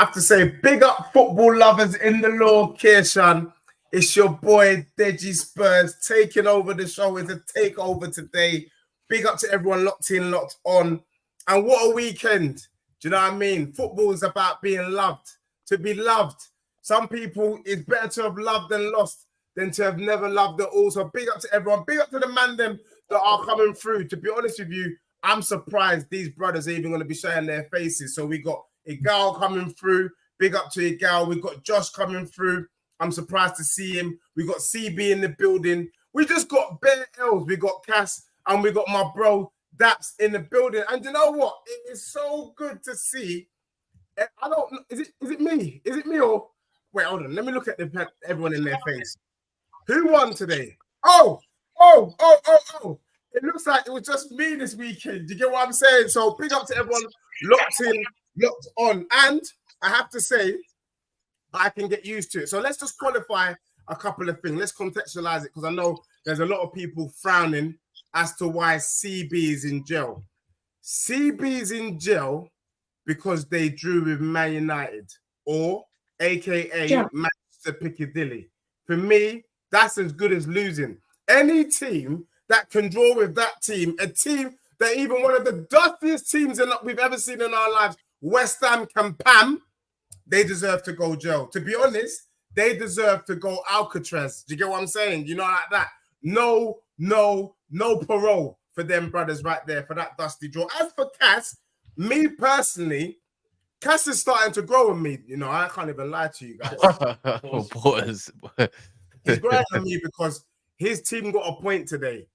have to say, big up football lovers in the location. It's your boy, Deji Spurs, taking over the show. It's a takeover today. Big up to everyone locked in, locked on. And what a weekend. Do you know what I mean? Football is about being loved, to be loved. Some people, it's better to have loved than lost than to have never loved at all. So big up to everyone. Big up to the man them that are coming through. To be honest with you, I'm surprised these brothers are even going to be showing their faces. So we got Egal coming through. Big up to Egal. We've got Josh coming through. I'm surprised to see him. We got CB in the building. We just got bare L's. We got Kas and we got my bro Daps in the building. And you know what? It is so good to see. I don't know. Is it me? Is it me or wait? Hold on. Let me look at everyone in their face. Who won today? Oh. It looks like it was just me this weekend. Do you get what I'm saying? So big up to everyone locked in, locked on. And I have to say, I can get used to it. So let's just qualify a couple of things. Let's contextualize it because I know there's a lot of people frowning as to why CB is in jail. CB is in jail because they drew with Man United or AKA Manchester Piccadilly. For me, that's as good as losing. Any team that can draw with that team, a team that even one of the dustiest teams we've ever seen in our lives, West Ham can pam, they deserve to go jail. To be honest, they deserve to go Alcatraz. Do you get what I'm saying? You know, like that. No parole for them brothers right there for that dusty draw. As for Kas, me personally, Kas is starting to grow on me. You know, I can't even lie to you guys. He's growing on me because his team got a point today.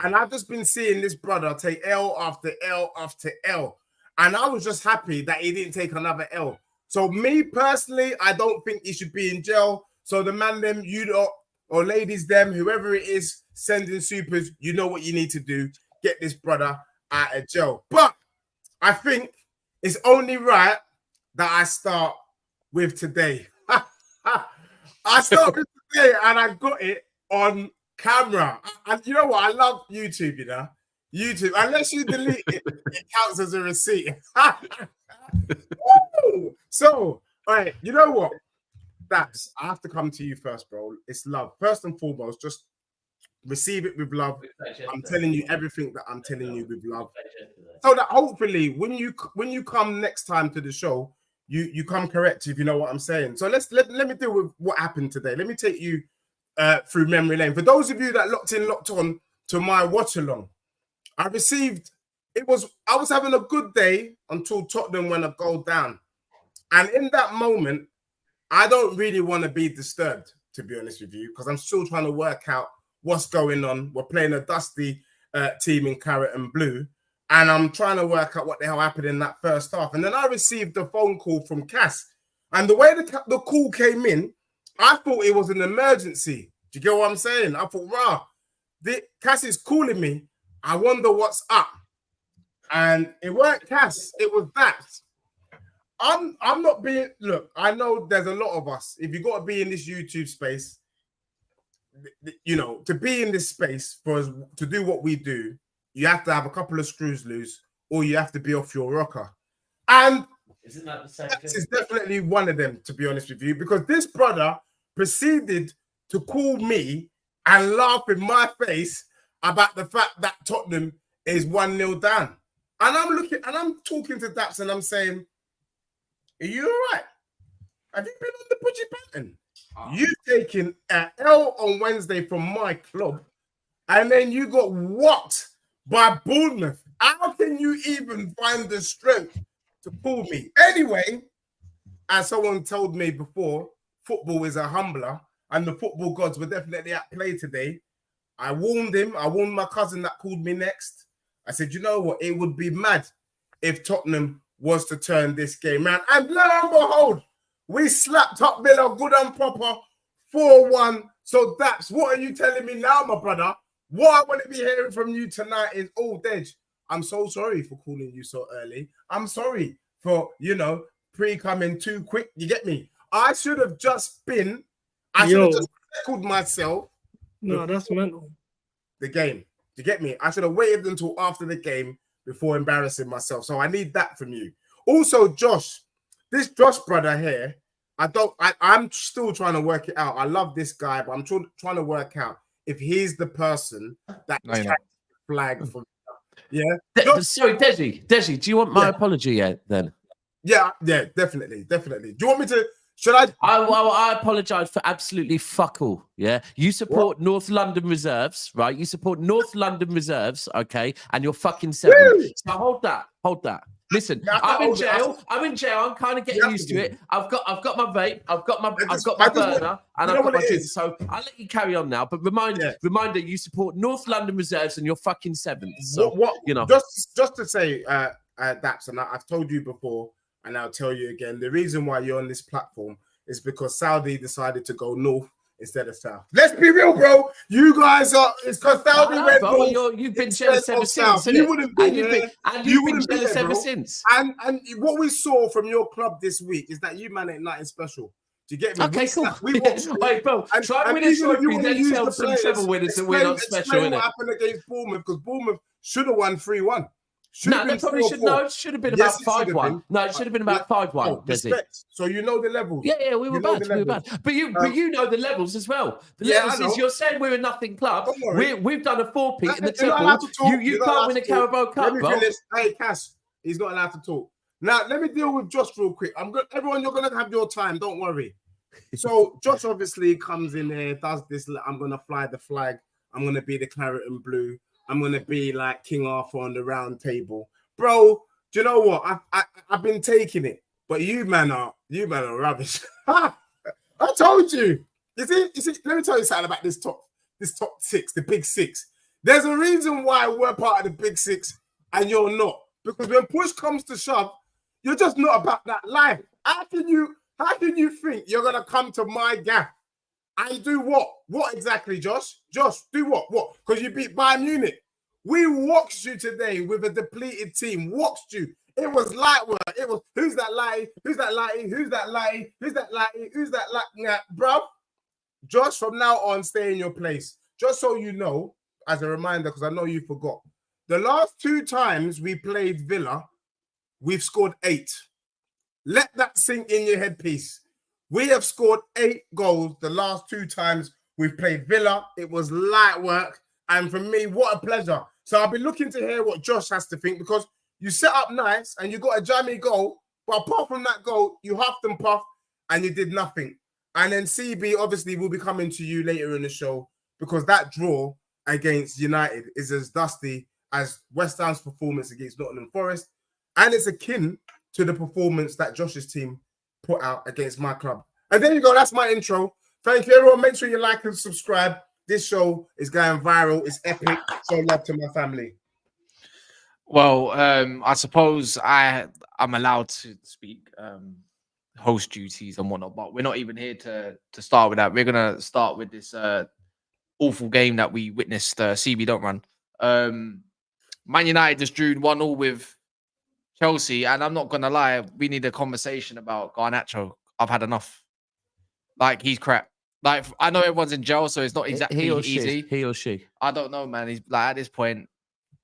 And I've just been seeing this brother take L after L after L. And I was just happy that he didn't take another L. So me personally, I don't think he should be in jail. So the man them, you know, or ladies them, whoever it is, sending supers, you know what you need to do. Get this brother out of jail. But I think it's only right that I start with today. I start with today and I got it on camera. And you know what? I love YouTube, you know. YouTube, unless you delete it, it counts as a receipt. So, all right, you know what? That's I have to come to you first, bro. It's love. First and foremost, just receive it with love. I'm telling you everything that I'm telling you with love. So that hopefully when you come next time to the show, you come correct if you know what I'm saying. So let me deal with what happened today. Let me take you through memory lane. For those of you that locked on to my watch along, I was having a good day until Tottenham went a goal down. And in that moment, I don't really want to be disturbed, to be honest with you, because I'm still trying to work out what's going on. We're playing a dusty team in Carrot and Blue, and I'm trying to work out what the hell happened in that first half. And then I received a phone call from Kas. And the way the call came in, I thought it was an emergency. Do you get what I'm saying? I thought, Kas is calling me. I wonder what's up. And it weren't Kas, it was that. I'm not being, look, I know there's a lot of us. If you got to be in this YouTube space, you know, to be in this space for us to do what we do, you have to have a couple of screws loose or you have to be off your rocker. And isn't that the same thing? Is definitely one of them, to be honest with you, because this brother proceeded to call me and laugh in my face about the fact that Tottenham is 1-0 down. And I'm talking to Daps and I'm saying, are you all right? Have you been on the Pudgy pattern? You've taken an L on Wednesday from my club, and then you got whopped by Bournemouth. How can you even find the strength to call me? Anyway, as someone told me before, football is a humbler, and the football gods were definitely at play today. I warned him. I warned my cousin that called me next. I said, you know what? It would be mad if Tottenham was to turn this game around. And lo and behold, we slapped up Villa good and proper 4-1. So Daps, what are you telling me now, my brother? What I want to be hearing from you tonight is, oh, Dej, I'm so sorry for calling you so early. I'm sorry for, you know, pre-coming too quick. You get me? I should have just settled myself. No, that's mental. The game. You get me? I should have waited until after the game before embarrassing myself. So I need that from you. Also, Josh, this Josh brother here, I'm still trying to work it out. I love this guy, but I'm trying to work out if he's the person that flag for. Yeah. Sorry, Deji, do you want my apology yet? Then. Yeah, definitely. Do you want me to? Should I? I apologise for absolutely fuck all. Yeah, you support North London Reserves, right? You support North London Reserves, okay? And you're fucking 7. So hold that. Listen, I'm in jail. I'm kind of getting used to it. I've got my vape. I've got my burner, and I've got my drink. So I'll let you carry on now. But reminder, you support North London Reserves, and you're fucking 7th. So you know, just to say, Daps, and I've told you before. And I'll tell you again, the reason why you're on this platform is because Saudi decided to go north instead of south. Let's be real, bro. You guys are, it's because Saudi went north. You've been jealous ever since. You wouldn't be here. You've been jealous ever since. And what we saw from your club this week is that you man ain't nothing special. Do you get me? Okay, cool. Wait, bro. Try winning trophy, then tell some treble winners that we're not special, innit? What happened against Bournemouth, because Bournemouth should have won 3-1. No, they probably should. No, it should have been about 5-1. No, it should have been about 5-1. Respect. So you know the levels. Yeah, we were bad. But you know the levels as well. The levels is you're saying we're a nothing club. We've done a 4-peat in the triple. You can't win a Carabao Cup, bro. Hey, Kas, he's not allowed to talk. Now let me deal with Josh real quick. Everyone, you're gonna have your time. Don't worry. So Josh obviously comes in here, does this. I'm gonna fly the flag. I'm gonna be the claret and blue. I'm gonna be like King Arthur on the round table, bro. Do you know what? I've been taking it, but you man are rubbish. I told you. You see. Let me tell you something about this top 6, the big 6. There's a reason why we're part of the big 6 and you're not, because when push comes to shove, you're just not about that life. How can you think you're gonna come to my gap? And do what? What exactly, Josh? Josh, do what? What? Because you beat Bayern Munich. We watched you today with a depleted team. Watched you. It was light work. It was, who's that lighty? Who's that lighty? Who's that lighty? Who's that lighty? Who's that lighty? Nah, bruv, Josh, from now on, stay in your place. Just so you know, as a reminder, because I know you forgot. The last 2 times we played Villa, we've scored 8. Let that sink in your headpiece. We have scored 8 goals the last 2 times we've played Villa. It was light work. And for me, what a pleasure. So I'll be looking to hear what Josh has to think, because you set up nice and you got a jammy goal. But apart from that goal, you huffed and puffed and you did nothing. And then CB obviously will be coming to you later in the show, because that draw against United is as dusty as West Ham's performance against Nottingham Forest. And it's akin to the performance that Josh's team put out against my club. And there you go. That's my intro. Thank you, everyone. Make sure you like and subscribe. This show is going viral. It's epic. So love to my family. Well, I suppose I'm allowed to speak host duties and whatnot, but we're not even here to start with that. We're gonna start with this awful game that we witnessed. CB don't run. Man United just drew 1-1 with Chelsea, and I'm not gonna lie, we need a conversation about Garnacho. I've had enough. Like, he's crap. Like, I know everyone's in jail, so it's not exactly easy. He or she. I don't know, man. He's like, at this point,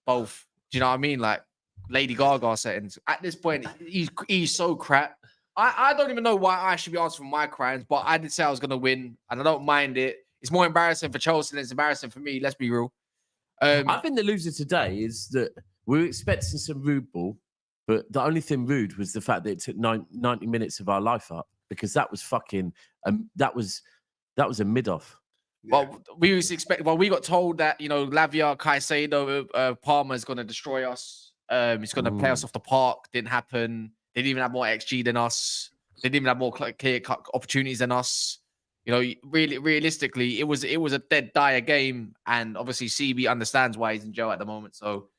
both. Do you know what I mean? Like Lady Gaga settings. At this point, he's so crap. I don't even know why I should be answering my crimes, but I did say I was gonna win, and I don't mind it. It's more embarrassing for Chelsea than it's embarrassing for me. Let's be real. I think the loser today is that we were expecting some rude ball, but the only thing rude was the fact that it took 90 minutes of our life up, because that was fucking that was a mid-off. Yeah. Well, we was expecting. Well, we got told that, you know, Lavia, Caicedo, Palmer is going to destroy us. He's going to play us off the park. Didn't happen. They didn't even have more XG than us. They didn't even have more clear-cut opportunities than us. You know, really, realistically, it was a dead dire game, and obviously CB understands why he's in jail at the moment. So,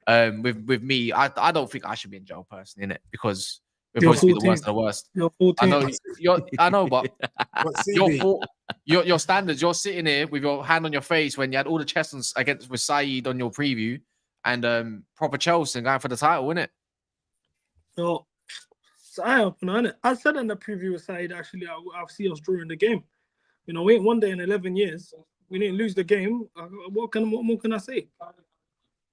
with me, I don't think I should be in jail personally, innit? Because we're supposed to be the worst of the worst. You're 14. I know, but your standards. You're sitting here with your hand on your face when you had all the chestnuts with Saeed on your preview, and proper Chelsea and going for the title, innit? So, it's eye-opener, innit? I said in the preview with Saeed, actually, I'll see us drawing the game. You know, we ain't one day in 11 years. We didn't lose the game. What more can I say?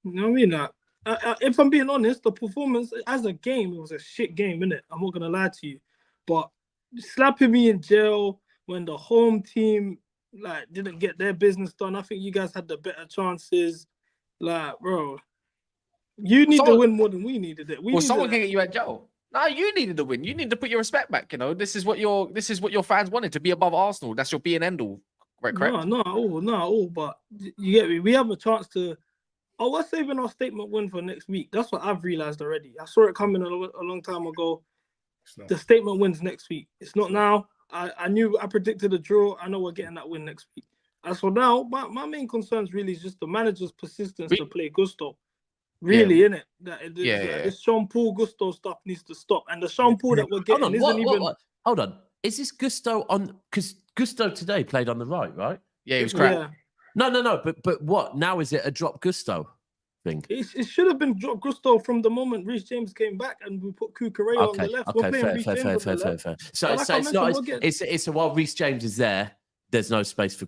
You know what I mean? Like, if I'm being honest, the performance as a game, it was a shit game, innit? I'm not gonna lie to you. But slapping me in jail when the home team like didn't get their business done, I think you guys had the better chances. Like, bro, you need the win more than we needed it. Someone can get you at jail. No, you needed the win. You need to put your respect back. You know, this is what your fans wanted, to be above Arsenal. That's your be and end all. Correct? No, all. But you get me. We have a chance to. Oh, we're saving our statement win for next week. That's what I've realized already. I saw it coming a long time ago. The statement wins next week. It's not now. I predicted a draw. I know we're getting that win next week. As for now, my main concerns really is just the manager's persistence to play Gusto. Really, innit? This Sean Paul Gusto stuff needs to stop. And the Sean Paul that we're getting isn't even. Hold on. Is this Gusto on? Because Gusto today played on the right? Yeah, he was crap. Yeah. No. But what? Now is it a drop Gusto thing? It should have been drop Gusto from the moment Reece James came back and we put Cucurella on the left. Fair. So it's not. It's while Reece James is there, there's no space for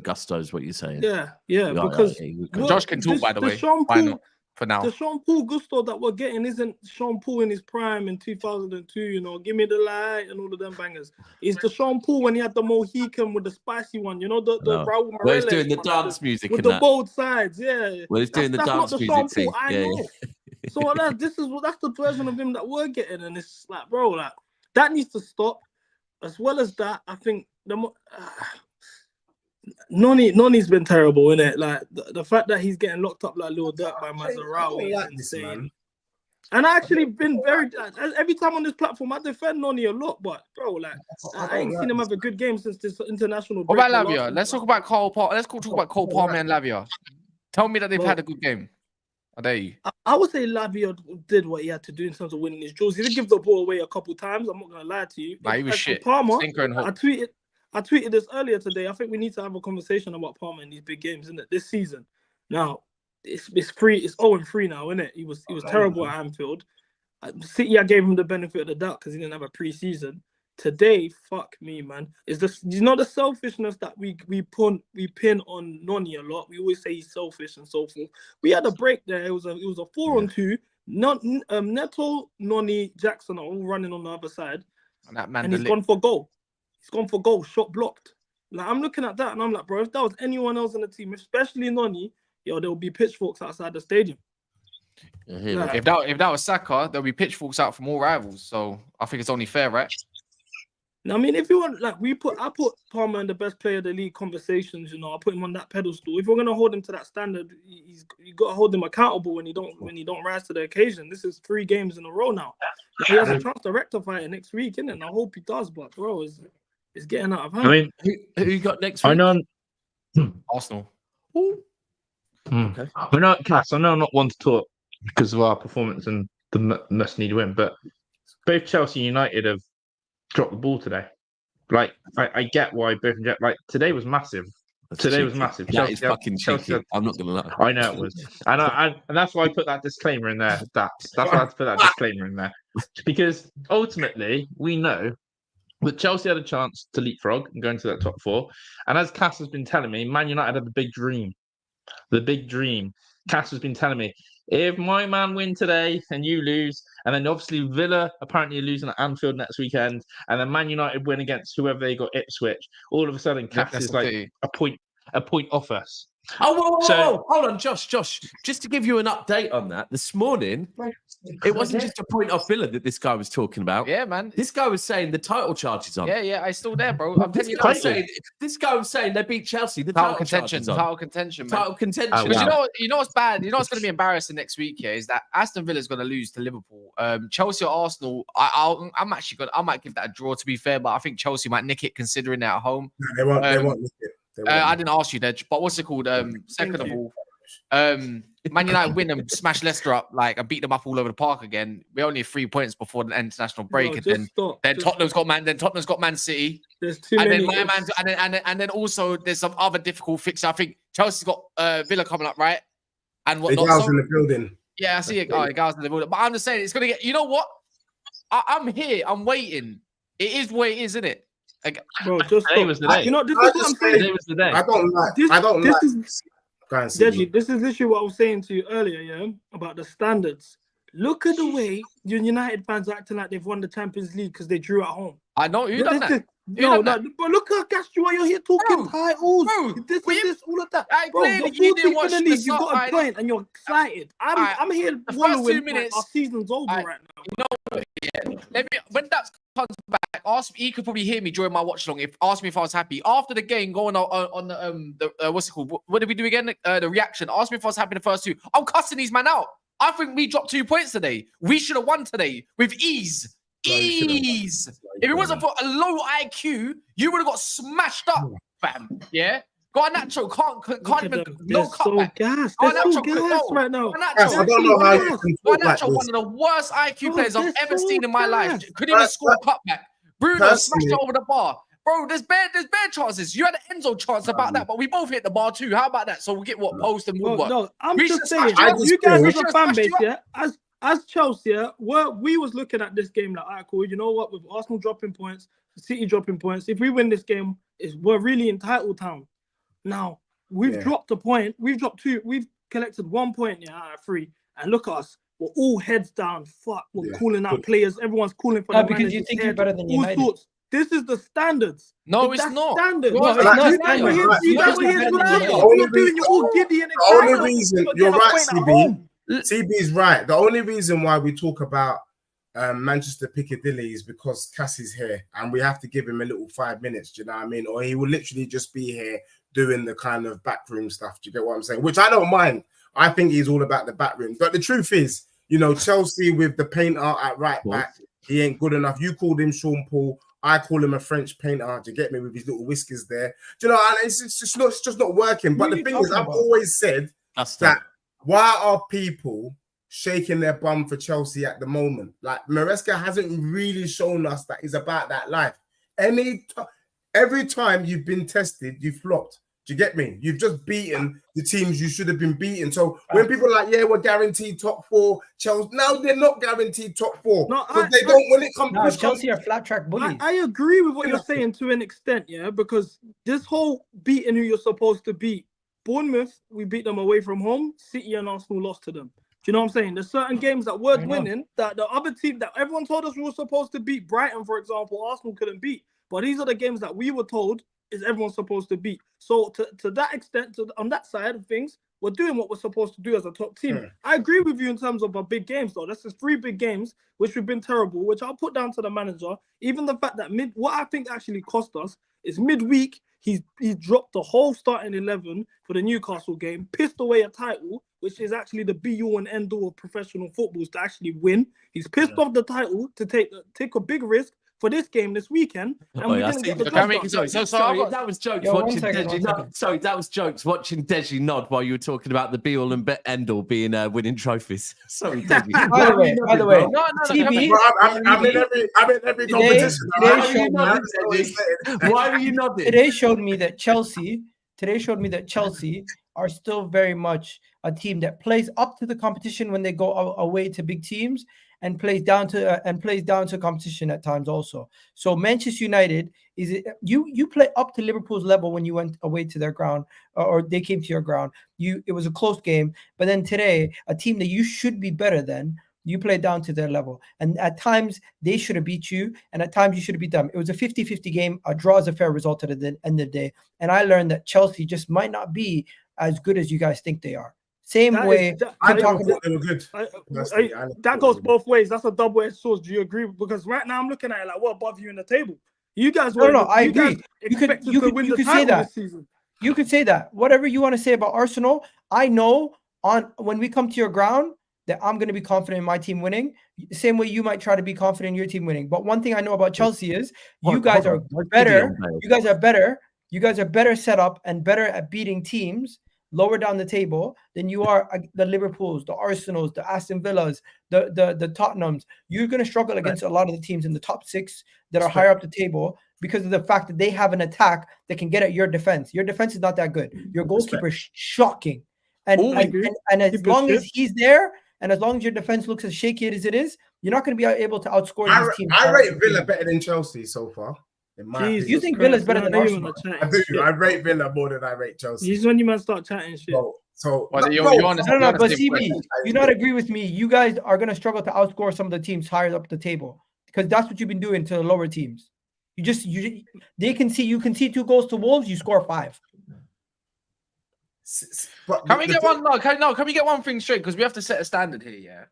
Gusto, is what you're saying. Yeah. Because Josh can talk, by the way. Why not? For now, the Sean Paul Gusto that we're getting isn't Sean Paul in his prime in 2002. You know, give me the light and all of them bangers. It's the Sean Paul when he had the Mohican with the spicy one. You know, the Raul Morales. Well, he's doing the dance music with the both sides. Yeah. Well, he's doing the dance music Sean thing. Paul I know. So that's the version of him that we're getting, and it's like, bro, like that needs to stop. As well as that, I think Noni's been terrible, innit? Like the fact that he's getting locked up like Lil Durk by Mazarawi is insane. And I actually been every time on this platform I defend Noni a lot, but bro, like I ain't seen him have a good game since this international break. What about Lavia? Let's talk about Cole Palmer. Let's talk about Cole Palmer and Lavia. Tell me that they've had a good game. I dare you. I would say Lavia did what he had to do in terms of winning his draws. He did give the ball away a couple times. I'm not gonna lie to you. Nah, he was shit. Palmer, I tweeted this earlier today. I think we need to have a conversation about Palmer in these big games, isn't it? This season. Now, it's free. It's 0-3 now, isn't it? He was terrible at Anfield. City, I gave him the benefit of the doubt because he didn't have a pre-season. Today, fuck me, man. Is this the selfishness that we pin on Noni a lot? We always say he's selfish and so forth. We had a break there. It was a 4-on-2. Neto, Noni, Jackson are all running on the other side, and he's gone for goal. He's gone for goal, shot blocked. Like I'm looking at that and I'm like, bro, if that was anyone else in the team, especially Noni, there will be pitchforks outside the stadium. If that was Saka, there'll be pitchforks out from all rivals. So I think it's only fair, right? I mean, if you want, like, I put Palmer in the best player of the league conversations. You know, I put him on that pedestal. If we're gonna hold him to that standard, you got to hold him accountable when he don't rise to the occasion. This is 3 games in a row now. He has a chance to rectify it next week, innit? And I hope he does. But bro, it's getting out of hand. I mean, who you got next week? I know Arsenal. Okay. I know, Kas, I know I'm not one to talk because of our performance and the must-need win, but both Chelsea and United have dropped the ball today. Like, I get why both of them, like, today was massive. Today was massive. That is fucking cheeky. I'm not going to lie. I know it was. And that's why I put that disclaimer in there. That's why I had to put that disclaimer in there. Because ultimately, we know that Chelsea had a chance to leapfrog and go into that top 4. And as Kas has been telling me, Man United had the big dream. The big dream. Kas has been telling me, if my man win today and you lose, and then obviously Villa apparently are losing at Anfield next weekend, and then Man United win against whoever they got, Ipswich, all of a sudden Kas is like a point off us. Whoa. Hold on, Josh. Just to give you an update on that, this morning, it wasn't just a point off Villa that this guy was talking about. Yeah, man. This guy was saying the title charge is on. Yeah, I still there, bro. I'm telling you, this guy was saying they beat Chelsea. The title contention, man. Title contention. Oh, wow. You know what's bad? You know what's going to be embarrassing next week here is that Aston Villa is going to lose to Liverpool. Chelsea or Arsenal, I might give that a draw, to be fair, but I think Chelsea might nick it considering they're at home. No, they won't nick it. I didn't ask you, Dej, but what's it called? Second of all, Man United win and smash Leicester up, like, and beat them up all over the park again. We only have 3 points before the international break, then Tottenham's got Man City. There's too many. And then also there's some other difficult fixes. I think Chelsea's got Villa coming up, right? And whatnot. Egal's in the building. Yeah, I see it. Egal's in the building. But I'm just saying, it's gonna get. You know what? I'm here. I'm waiting. It is what it is, isn't it? Bro, just today was the day. You know, this is what I'm saying. Today was the day. I don't like. Go and see Deji, this is literally what I was saying to you earlier, yeah, about the standards. Look at the way the United fans are acting like they've won the Champions League because they drew at home. I know who done that. No, but look how gassed you are. You're here talking titles. This we- and this, all of that. I Bro, clearly you're you didn't 14th watch in the the league. You've got a side. point and you're excited. I'm here the first 2 wallowing minutes, like our season's over right now. When that comes back, he could probably hear me during my watch along. Ask me if I was happy after the game going on the what's it called? What did we do again? The reaction. Ask me if I was happy in the first 2. I'm cussing these man out. I think we dropped 2 points today. We should have won today with ease. Ease. If it wasn't for a low IQ, you would have got smashed up, fam. Yeah. Got a Nacho, can't even no cutback. They're so gassed right now. I don't know how you can talk like Nacho, one this. of the worst IQ players I've ever seen in my life. gassed. Couldn't even score a cutback. Bruno smashed Personally- it over the bar. Bro, there's bare chances. You had an Enzo chance about that, but we both hit the bar too. How about that? So we'll get what post and Well, what. no, I'm We just should saying, smash you you up. guys We as should a fan smash base, you up. yeah, as Chelsea, yeah, we was looking at this game like, all right, cool. You know what? With Arsenal dropping points, City dropping points, if we win this game, we're really in title town. Now we've dropped a point. We've dropped 2. We've collected 1 point, yeah, out of 3. And look at us. We're all heads down. Fuck, we're calling out players. Everyone's calling for the because you think you're better than all United. sorts. This is the standards. No, it's That's not. standard. No, it's not You standard. guys were Right. here, you guys were here You're tonight. not What you're doing, you're all giddy and The only excited. reason But you're get a right, point at CB. home. CB's right. The only reason why we talk about Manchester Piccadilly is because Kas is here and we have to give him a little 5 minutes. Do you know what I mean? Or he will literally just be here doing the kind of backroom stuff. Do you get what I'm saying? Which I don't mind. I think he's all about the backroom. But the truth is, you know, Chelsea with the painter at right back, he ain't good enough. You called him Sean Paul. I call him a French painter. Do you get me? With his little whiskers there. Do you know? And it's just not working. But the thing is, I've always said that why are people shaking their bum for Chelsea at the moment? Like Maresca hasn't really shown us that he's about that life. Every time you've been tested, you've flopped. Do you get me? You've just beaten the teams you should have been beaten. So when people are like, yeah, we're guaranteed top 4, Chelsea, now they're not guaranteed top 4. No, Because they don't, when it comes No, to Chelsea are flat track bullies. I agree with what you're saying to an extent, yeah, because this whole beating who you're supposed to beat, Bournemouth, we beat them away from home. City and Arsenal lost to them. Do you know what I'm saying? There's certain games that we're winning that the other team that everyone told us we were supposed to beat. Brighton, for example, Arsenal couldn't beat. But these are the games that we were told is everyone supposed to beat. So to that extent, on that side of things, we're doing what we're supposed to do as a top team. I agree with you in terms of our big games, though. That's just 3 big games, which we've been terrible, which I'll put down to the manager. Even the fact that what I think actually cost us is midweek, he dropped the whole starting 11 for the Newcastle game, pissed away a title, which is actually the be-all and end-all of professional football, is to actually win. He's pissed off the title to take a big risk for this game this weekend, and we didn't get the job done. Sorry, that was jokes watching Deji nod. Sorry, that was jokes watching Deji nod while you were talking about the be all and end all being winning trophies. Sorry, Deji. By the way, CB, I'm in every competition. Why were you nodding? Today showed me that Chelsea are still very much a team that plays up to the competition when they go away to big teams, and plays down to competition at times also. So Manchester United you play up to Liverpool's level when you went away to their ground, or they came to your ground. It was a close game, but then today, a team that you should be better than, you play down to their level. And at times they should have beat you, and at times you should have beat them. It was a 50-50 game. A draw is a fair result at the end of the day. And I learned that Chelsea just might not be as good as you guys think they are. I never thought they were good. That goes both ways. That's a double-edged sword. Do you agree? Because right now I'm looking at it like, what above you in the table? You guys were. No, I agree. You could say that. This season. You could say that. Whatever you want to say about Arsenal, I know when we come to your ground that I'm going to be confident in my team winning. The same way you might try to be confident in your team winning. But one thing I know about Chelsea is you guys are better. You guys are better. You guys are better set up and better at beating teams lower down the table than you are the Liverpools, the Arsenals, the Aston Villas, the Tottenhams. You're going to struggle against a lot of the teams in the top 6 that are higher up the table because of the fact that they have an attack that can get at your defense. Your defense is not that good. Your goalkeeper is shocking. And as long as he's there, and as long as your defense looks as shaky as it is, you're not going to be able to outscore these teams. I rate Villa better than Chelsea so far. In my Jesus You think Villa's better than Now you Arsenal? wanna chat I do. shit. I rate Villa more than I rate Chelsea. This is when you man start chatting shit. So Well, no, you're bro, on the- No, you're on but the same CB, point. you not agree with me. You guys are gonna struggle to outscore some of the teams higher up the table because that's what you've been doing to the lower teams. They can see you can see 2 goals to Wolves, you score 5. but Can we get one? No, can we get one thing straight? Because we have to set a standard here. Yeah.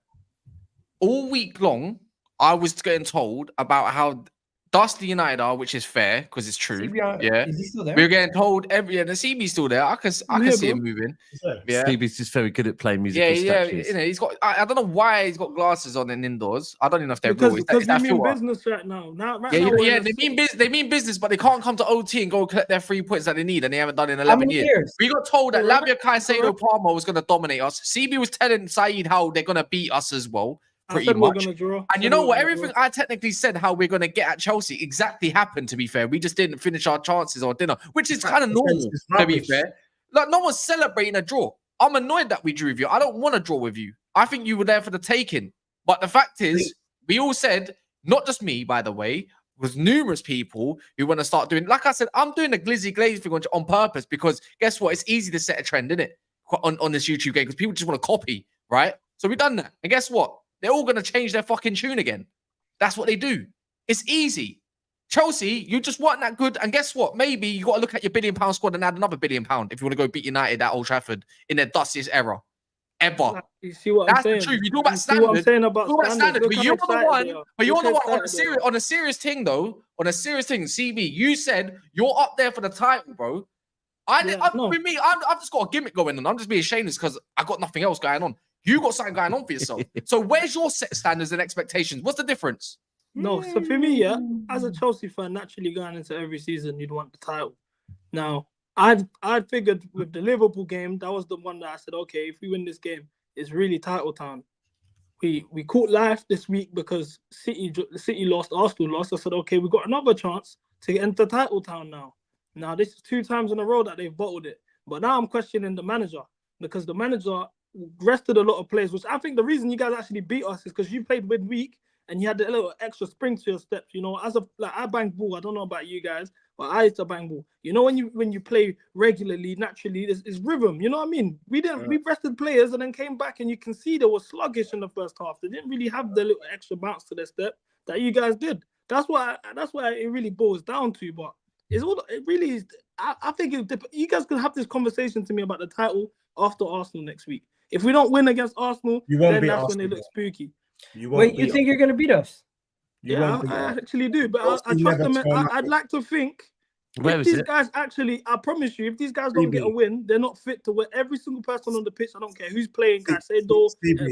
All week long, I was getting told about how Dusty United are, which is fair because it's true. Yeah. Is he still there? We're getting told the CB's still there. I can Yeah, see bro. him moving. Yeah. Stevie's just very good at playing musical Yeah. statues. You know, he's got. I don't know why he's got glasses on in indoors. I don't even know if they're Because real. Is that we mean filter? business right now. Right Yeah, now we're yeah, in a they mean business, but they can't come to OT and go collect their 3 points that they need, and they haven't done in How 11 many years. years? We got told that Correct. Lavia Caicedo Palmer was going to dominate us. CB was telling Saeed how they're going to beat us as well, I pretty said we're much. gonna draw. And you know what? Everything I technically said how we're going to get at Chelsea exactly happened, to be fair. We just didn't finish our chances or dinner, which is kind of normal, It's to be rubbish. fair. Like, no one's celebrating a draw. I'm annoyed that we drew with you. I don't want to draw with you. I think you were there for the taking. But the fact is, we all said, not just me, by the way, was numerous people who want to start doing, like I said, I'm doing the glizzy glaze thing on purpose because guess what? It's easy to set a trend, isn't it? On this YouTube game because people just want to copy, right? So we've done that. And guess what? They're all going to change their fucking tune again. That's what they do. It's easy. Chelsea, you just weren't that good. And guess what? Maybe you got to look at your £1 billion squad and add another £1 billion if you want to go beat United at Old Trafford in their dustiest era ever. Like, you see what That's I'm saying? the truth. You talk about You see what I'm standard. saying about Talk about standards. standard. Look But how you're the excited one. they are. But you're Look the how one excited they are. on a serious thing, though. On a serious thing, CB. You said you're up there for the title, bro. No. With me, I've just got a gimmick going on. I'm just being shameless because I got nothing else going on. You got something going on for yourself. So where's your set standards and expectations? What's the difference? No, so for me, yeah, as a Chelsea fan, naturally going into every season, you'd want the title. Now, I'd figured with the Liverpool game, that was the one that I said, okay, if we win this game, it's really title time. We caught life this week because City lost, Arsenal lost. I said, okay, we got another chance to enter title town now. Now, this is 2 times in a row that they've bottled it. But now I'm questioning the manager because the manager rested a lot of players, which I think the reason you guys actually beat us is because you played midweek and you had a little extra spring to your steps. You know, I bang ball. I don't know about you guys, but I used to bang ball. You know, when you play regularly, naturally, it's rhythm. You know what I mean? We rested players and then came back, and you can see they were sluggish in the first half. They didn't really have the little extra bounce to their step that you guys did. That's why it really boils down to. But it really is. I think you guys can have this conversation to me about the title after Arsenal next week. If we don't win against Arsenal, then that's when it looks spooky. Wait, you think you're going to beat us? Yeah, I actually do. But I trust them. I'd like to think if these guys actually, I promise you, if these guys don't get a win, they're not fit to win. Every single person on the pitch, I don't care who's playing, Caicedo,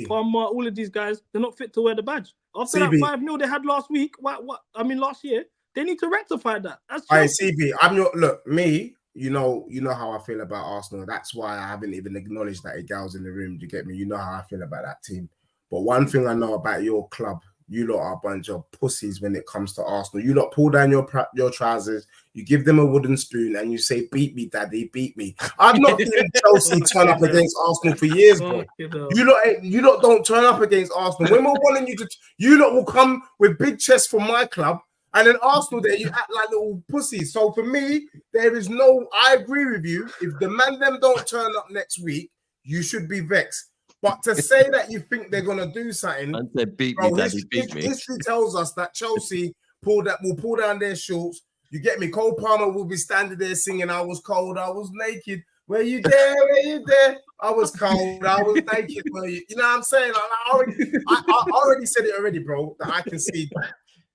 Palmer, all of these guys, they're not fit to wear the badge. After that 5-0 they had last week, last year, they need to rectify that. That's CB, I'm not, look, me, you know how I feel about Arsenal. That's why I haven't even acknowledged that Egal's in the room. Do you get me? You know how I feel about that team. But one thing I know about your club, you lot are a bunch of pussies when it comes to Arsenal. You lot pull down your trousers, you give them a wooden spoon, and you say, "Beat me, daddy, beat me." I've not seen Chelsea turn up against Arsenal for years, bro. You lot don't turn up against Arsenal. When we're wanting you to, you lot will come with big chests for my club, and then Arsenal there, you act like little pussies. So for me, there is no. I agree with you. If the man them don't turn up next week, you should be vexed. But to say that you think they're gonna do something, and they beat me, daddy, beat me. History tells us that Chelsea will pull down their shorts. You get me? Cole Palmer will be standing there singing, "I was cold, I was naked. Were you there? Were you there? I was cold, I was naked. Were you?" You know what I'm saying? I already said it already, bro. That I can see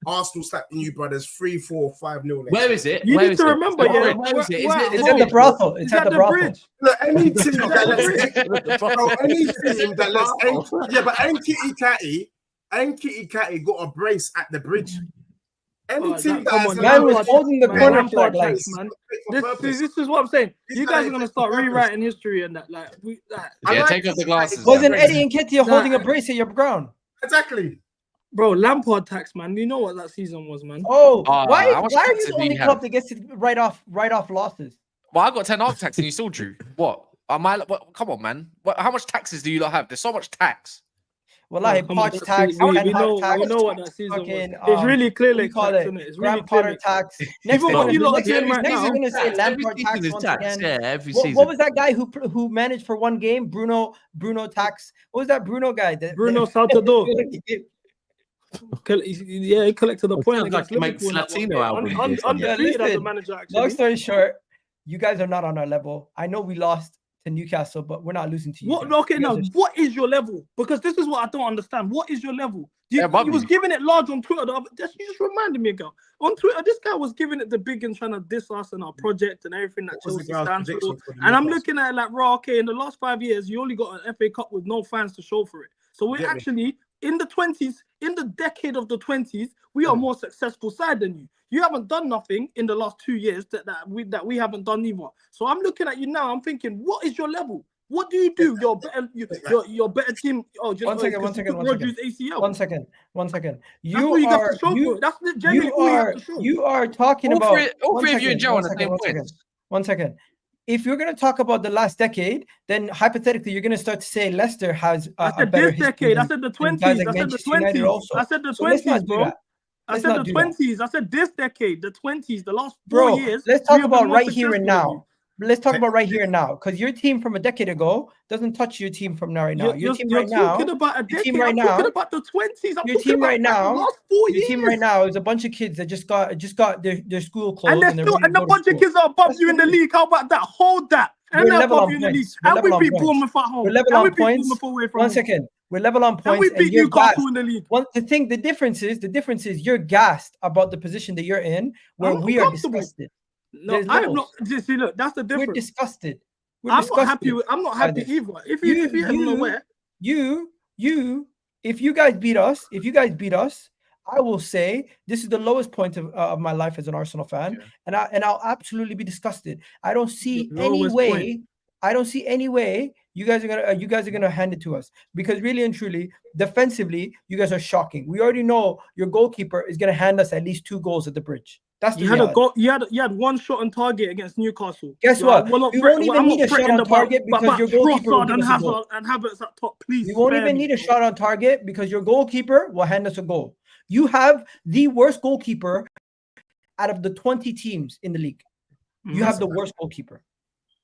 Arsenal slapping you brothers 3-4, 5-0. Where is it? You need to remember, where is it? It's at the brothel. It's at the brothel. Look, any team that ain't Kitty Catty got a brace at the bridge. Any team that man was holding the corner flag, like, man. This is what I'm saying. You guys are gonna start rewriting history and that. Take off the glasses. Wasn't Eddie Nketiah holding a brace at your ground? Exactly. Bro, Lampard tax, man. You know what that season was, man. Oh, why are you the only club that gets to write off losses? Well, I got 10 off tax and you still drew. What? Come on, man. How much taxes do you not have? There's so much tax. Wallahi, come on, Poch that tax, season- we Ten Hag tax, know what that season was. fucking, It's really what clearly do you call tax, it? isn't it? It's Graham really Potter clearly tax. Even Next thing what you lot are next doing right thing now. you're gonna say Lampard tax is once tax. again. Yeah, every What season. was that guy who managed for one game? Bruno tax. What was that Bruno guy? Bruno Saltador. Yeah, he collected a It point sounds like against he makes Liverpool. in that one Latino game. albums or something. Undefeated as a listen, manager, Long actually. story short, you guys are not on our level. I know we lost to Newcastle, but we're not losing to you. What? guys. Okay, You now guys are- what is your level? Because this is what I don't understand. What is your level? You above was you. giving it large on Twitter. You just reminded me, girl. On Twitter, this guy was giving it the big and trying to diss us and our project and everything that What was the Chelsea guy's stands for. prediction for the And I'm Newcastle? looking at it like, raw. Okay, in the last 5 years, you only got an FA Cup with no fans to show for it. So we're Get me. actually in the 20s, in the decade of the 20s, we are more successful side than you. You haven't done nothing in the last 2 years that we haven't done either. So I'm looking at you now. I'm thinking, what is your level? What do you do? You're better. You're better team. Oh, just One second, Rodgers ACL. 1 second. 1 second. That's all you got to show for it. That's generally all you have to show. You are talking All about three of you and Joe on the same points. 1 second. If you're going to talk about the last decade, then hypothetically you're going to start to say Leicester has I a said better this history decade. I than- said the than 20s. guys I like said the Manchester United 20s. also. I said the So let's 20s, not do bro. that. I Let's said not the do that. 20s. I said this decade, the 20s, the last 4 Bro, years. let's we talk have been about more right here and successful than now. Let's talk about right here and now, because your team from a decade ago doesn't touch your team from now right now. Your team You're right now, talking about a your team decade. right I'm now, talking about the 20s. I'm your talking team about right like now, the last 4 your years. team right now is a bunch of kids that just got their school clothes And they're and they're still, ready and to the go to bunch of school. kids are above That's you in the what it is. league. How about that? Hold that. And We're they're level above on you in the league. points. We're And we level on beat points. Bournemouth at home. We're level And on we beat points. Bournemouth away from 1 home. second. We're level on And points. we And beat you're gassed. Newcastle in the league. The difference is you're gassed about the position that you're in, where I'm not we are comfortable. disgusted. No, There's I am not. levels. Just see, look, that's the We're difference. disgusted. We're I'm disgusted. not happy. I'm not by happy this. either. If you're unaware, If you guys beat us, I will say this is the lowest point of my life as an Arsenal fan, and I'll absolutely be disgusted. I don't see The any lowest way. point. I don't see any way you guys are gonna hand it to us, because really and truly, defensively, you guys are shocking. We already know your goalkeeper is gonna hand us at least 2 goals at the bridge. That's the you had reality. a goal. You had one shot on target against Newcastle. Guess what? We're not We threat- won't even I'm need not a shot threatened on target about because your goalkeeper will Trossard give and us a goal. Havertz at top. Please, We won't spare even me, need a bro. shot on target because your goalkeeper will hand us a goal. You have the worst goalkeeper out of the 20 teams in the league. You have the worst goalkeeper.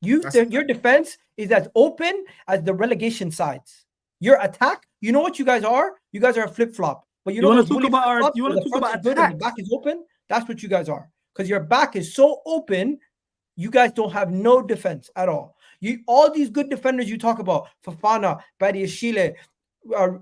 Your defense is as open as the relegation sides. Your attack, you know what you guys are? You guys are a flip-flop. But You want those to talk bully about flip-flops you where want the to talk front about is good and the attacks? back is open? That's what you guys are. Because your back is so open, you guys don't have no defense at all. All these good defenders you talk about, Fofana, Badiashile,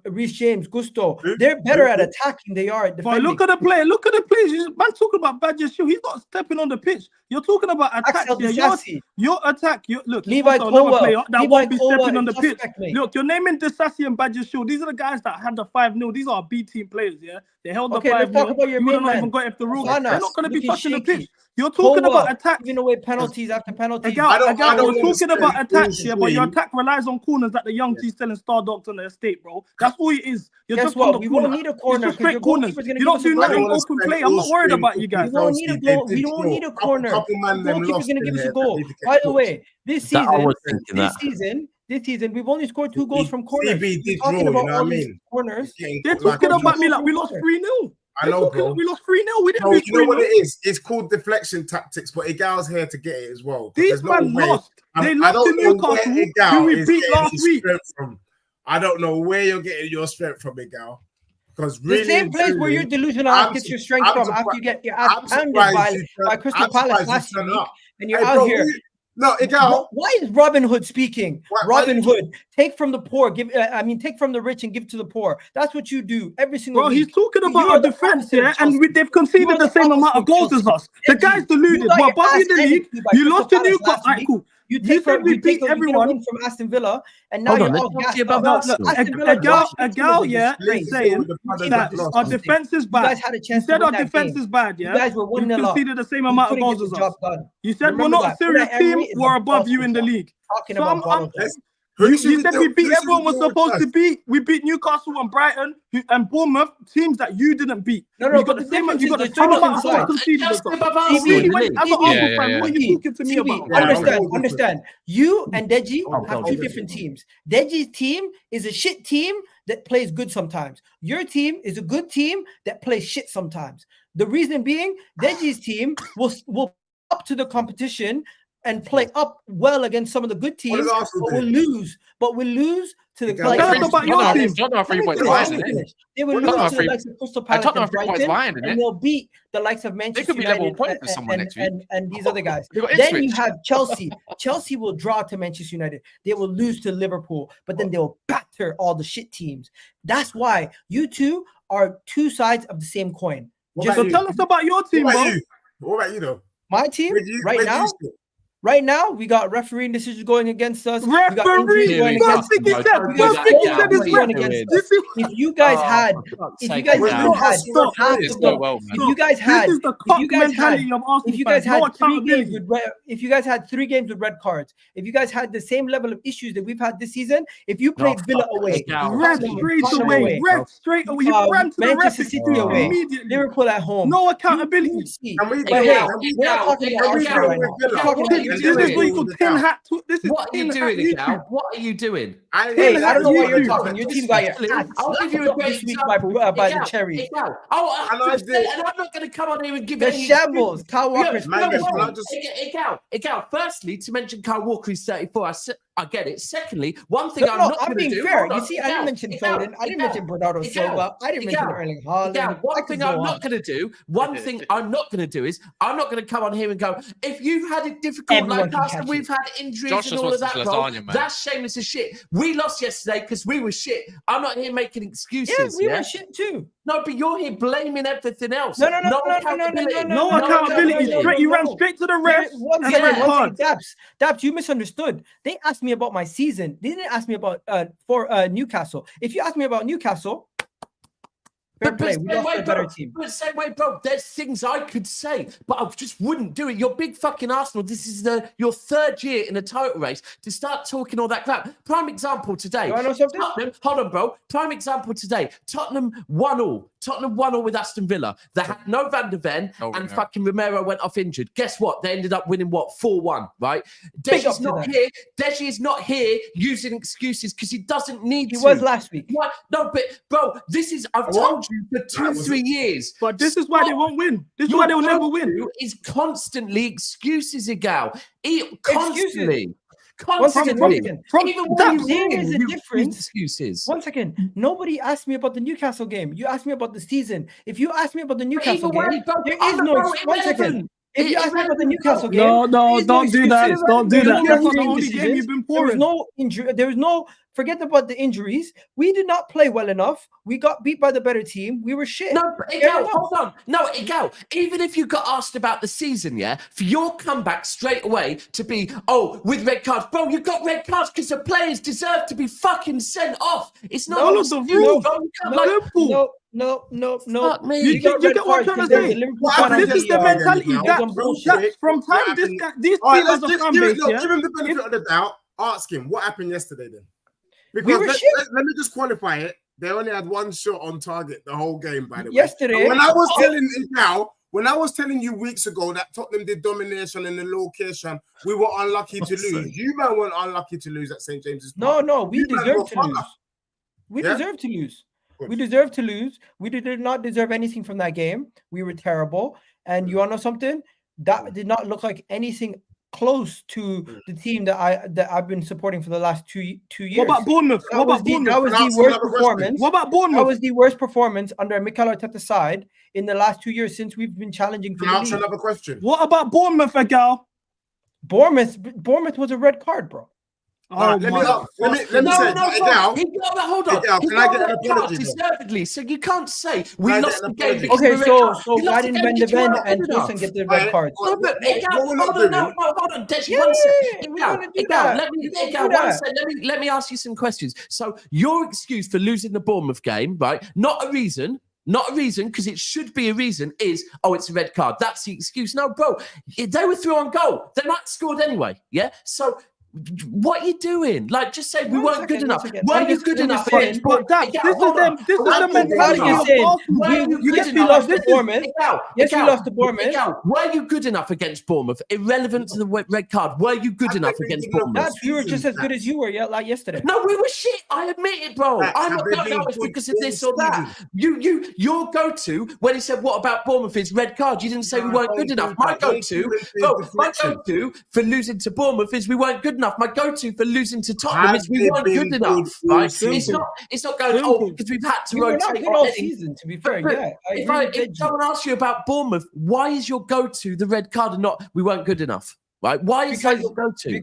Reece James, Gusto, they're better at attacking than they are at But defending. look at the play. Look at the plays. Man talking about Badger-Shield. He's not stepping on the pitch. You're talking about attacks. Axel Yeah, Disasi. your attack. Look, Levi also another Colwell. player that Levi won't be Colwell stepping on is the pitch. suspect, mate. Look, you're naming Disasi and Badger-Shield. These are the guys that had the 5-0. These are B team players. Yeah, they held the Okay, let's 5-0. talk about your You would have main not even man. got if the rules. Fofana, They're not going to be looking touching the shaky. pitch. You're talking Colwell, about attack. giving away penalties after penalties. Egal, I don't you're talking understand about all attacks, yeah, but your three. attack relies on corners that the young G's selling star dogs on the estate, bro. That's all it is. You're Guess just what? on the We corner. won't need a It's corner just because straight your corners. goalkeeper's going to You give don't us a do goal. nothing wanna open spend play. I'm not all worried screen about you guys. We won't need a goal. We don't need a corner. Couple man The them goalkeeper's lost going to in give us a here goal. that need to get By the cooked. way, this That I season, was thinking this season, we've only scored 2 goals from corners. CB You're did talking draw, you about know all what I these mean? corners. They're talking about me like we lost 3-0. I know, bro. We lost 3-0. We didn't No, lose you know what 3-0. it is? It's called deflection tactics, but Egal's here to get it as well. These men lost. They lost to Newcastle, who we beat last week. I don't know where you're getting your strength from, Egal. Because really, The same place where you're delusional gets your strength from after you get your ass pounded by Crystal Palace last week, and you're out here. No, Egal. Why is Robin Hood speaking? Why Robin Hood, take from the poor, take from the rich and give to the poor. That's what you do every single Bro, week. he's talking You about are our the defense, opposite of yeah, and Chelsea. they've conceded You are the the same amount opposite of goals of as us. The Chelsea. guy's deluded. You got We're your above ass you in the handed league. to you by You Crystal lost to Palace Newcastle. last Alright, week. cool. You You said we beat you get a everyone. win from Aston Villa, and now Hold you're on, let's all not gassed see about up. Arsenal. Aston Villa Egal, yeah, disgrace. is saying that our defense is You bad. guys had a You chance to said win our that defense game. is bad, You yeah? guys were You've 1-0 up. conceded the same You amount of couldn't goals get as the us. job done. You said we're Remember not a that. serious Unai team. Emery is We're a above you boss in the football. league. Talking So about bottle. you said we beat everyone we're supposed to beat. We beat Newcastle and Brighton and Bournemouth, teams that you didn't beat. No, We but got the the same. difference You is got the there's same two amount of different goals sides. conceded as Chelsea us. above So Arsenal really, in the when, league. as an CB, Arsenal fan, what are you talking to me about? Understand. You and Deji Oh, have God. two different teams. Deji's team is a shit team that plays good sometimes. Your team is a good team that plays shit sometimes. The reason being, Deji's team will up to the competition and play up well against some of the good teams, but will lose. But will lose to the Tell us about your team. Tottenham 3 points behind, isn't it? They will lose to the likes of Crystal Palace Tottenham and 3 points Brighton, behind, isn't and it? they'll beat the likes of Manchester could be level United points with someone next week. and these other guys. They got Then you Ipswich. have Chelsea. Chelsea will draw to Manchester United. They will lose to Liverpool, but then they'll batter all the shit teams. That's why you two are two sides of the same coin. So tell us about your team, bro. What about you though? My team right now, we got refereeing decisions going against us. Referee, going against If you guys had, if you guys had 3 games with red cards, if you guys had the same level of issues that we've had this season, if you played Villa away, ref straight away, you ran to the Manchester City away, immediately. Liverpool at home, No accountability. We're not talking about Arsenal right now. We're talking about This is what you call tin hat. What are you doing, Egal? What are you doing? Hey, I don't know what you're talking. Your team got your ass I'll give you a great this week example. by the Cherries. And I'm not going to come on here and give The any shambles. Kyle Walker's Egal, firstly, to mention Kyle Walker is 34, I get it. Secondly, one thing I'm not going to being do. fair. You see, I didn't mention Foden. I didn't mention Bernardo Silva. I didn't mention Erling Haaland. One thing I'm not going to do. One thing I'm not going to do is I'm not going to come on here and go. If you've had it difficult like us and we've had injuries and all of that, that's shameless as shit. We lost yesterday because we were shit. I'm not here making excuses. Yeah, we were shit too. No, but you're here blaming everything else. No accountability. You ran straight to the ref. Daps, you misunderstood. They asked me about my season. They didn't ask me about Newcastle. If you ask me about Newcastle, fair play. We lost a better team. But same way, bro. There's things I could say, but I just wouldn't do it. You're big fucking Arsenal. This is your 3rd year in a title race to start talking all that crap. Prime example today. You want to know something? Tottenham, hold on, bro. Prime example today. Tottenham 1-0. Tottenham 1-0 with Aston Villa. They had no Van der Ven and fucking Romero went off injured. Guess what? They ended up winning 4-1, right? Deji's not here. Deji is not here using excuses because he doesn't need to. He was last week. What? No, but bro, this is I've told you for 2-3 years. But this is why they won't win. This is why they'll never win. Is constantly excuses, Egal. Constantly. One second. There is a difference. Excuses. 1 second. Nobody asked me about the Newcastle game. You asked me about the season. If you ask me about the Newcastle game, there is no. 1 second. If you ask me about the Newcastle game, don't do that. Don't do that. That's not the only game you've been pouring. There was no injury. There was no. Forget about the injuries. We did not play well enough. We got beat by the better team. We were shit. No, Egal, hold on. No, Egal, even if you got asked about the season, for your comeback straight away to be, with red cards. Bro, you got red cards because the players deserve to be fucking sent off. It's not all of the rules. No. Fuck me. You get what I'm trying to say. This is the mentality. That from time these teams as a fan base. Give him the benefit of the doubt. Ask him what happened yesterday then. Because let me just qualify it. They only had 1 shot on target the whole game, by the way. Yesterday, when I was telling you weeks ago that Tottenham did domination in the location, we were unlucky to lose. You man weren't unlucky to lose at St. James's Park. No, we deserve to lose. We deserve to lose. We deserve to lose. We did not deserve anything from that game. We were terrible. And you want to know something? That did not look like anything close to the team that I've been supporting for the last two years. What about Bournemouth? That was the worst performance. What about Bournemouth? That was the worst performance under Mikel Arteta's side in the last 2 years since we've been challenging for the league. Another question. What about Bournemouth, Egal? Bournemouth was a red card, bro. Let me say, Egal, hold on. can I get an apology? Deservedly, so you can't say we lost the game. Okay, so why didn't Van de Ven and Wilson get the red cards? Hold on, Deji, 1 second. Let me ask you some questions. So your excuse for losing the Bournemouth game, right? Not a reason, because it should be a reason, is, it's a red card. That's the excuse. No, bro, they were through on goal. They might have scored anyway, yeah? So What are you doing? Like, just say we One weren't second, good one enough. second. Were I'm you just- good I'm enough just saying- against Bournemouth? But Dad, Hold on. this is the Were you mentality good you're enough? saying. Were We- you yes, good we enough? lost to This is- Bournemouth. Egal, Yes, we Egal, lost to Bournemouth. Egal, were you good enough against Bournemouth? Irrelevant to the red card. Were you good enough against Bournemouth? Dad, you were just as good as you were like yesterday. No, we were shit. I admit it, bro. Facts. I'm Have not they going been now it's good because of all this or that. Your go-to when he said, "What about Bournemouth?" is red card. You didn't say we No, weren't don't good enough. do My that. Don't go-to, do it for bro, my deflection. go-to for losing to Bournemouth is we weren't good enough. My go-to for losing to Tottenham Have is we they weren't been good enough. good all Right? season? It's not going. Simple. Oh, because we've had to We were not rotate good our all heading. season, to be fair. But Yeah, I if agree with if Deji. someone asks you about Bournemouth, why is your go-to the red card and not we weren't good enough? Right? Why is that your go-to?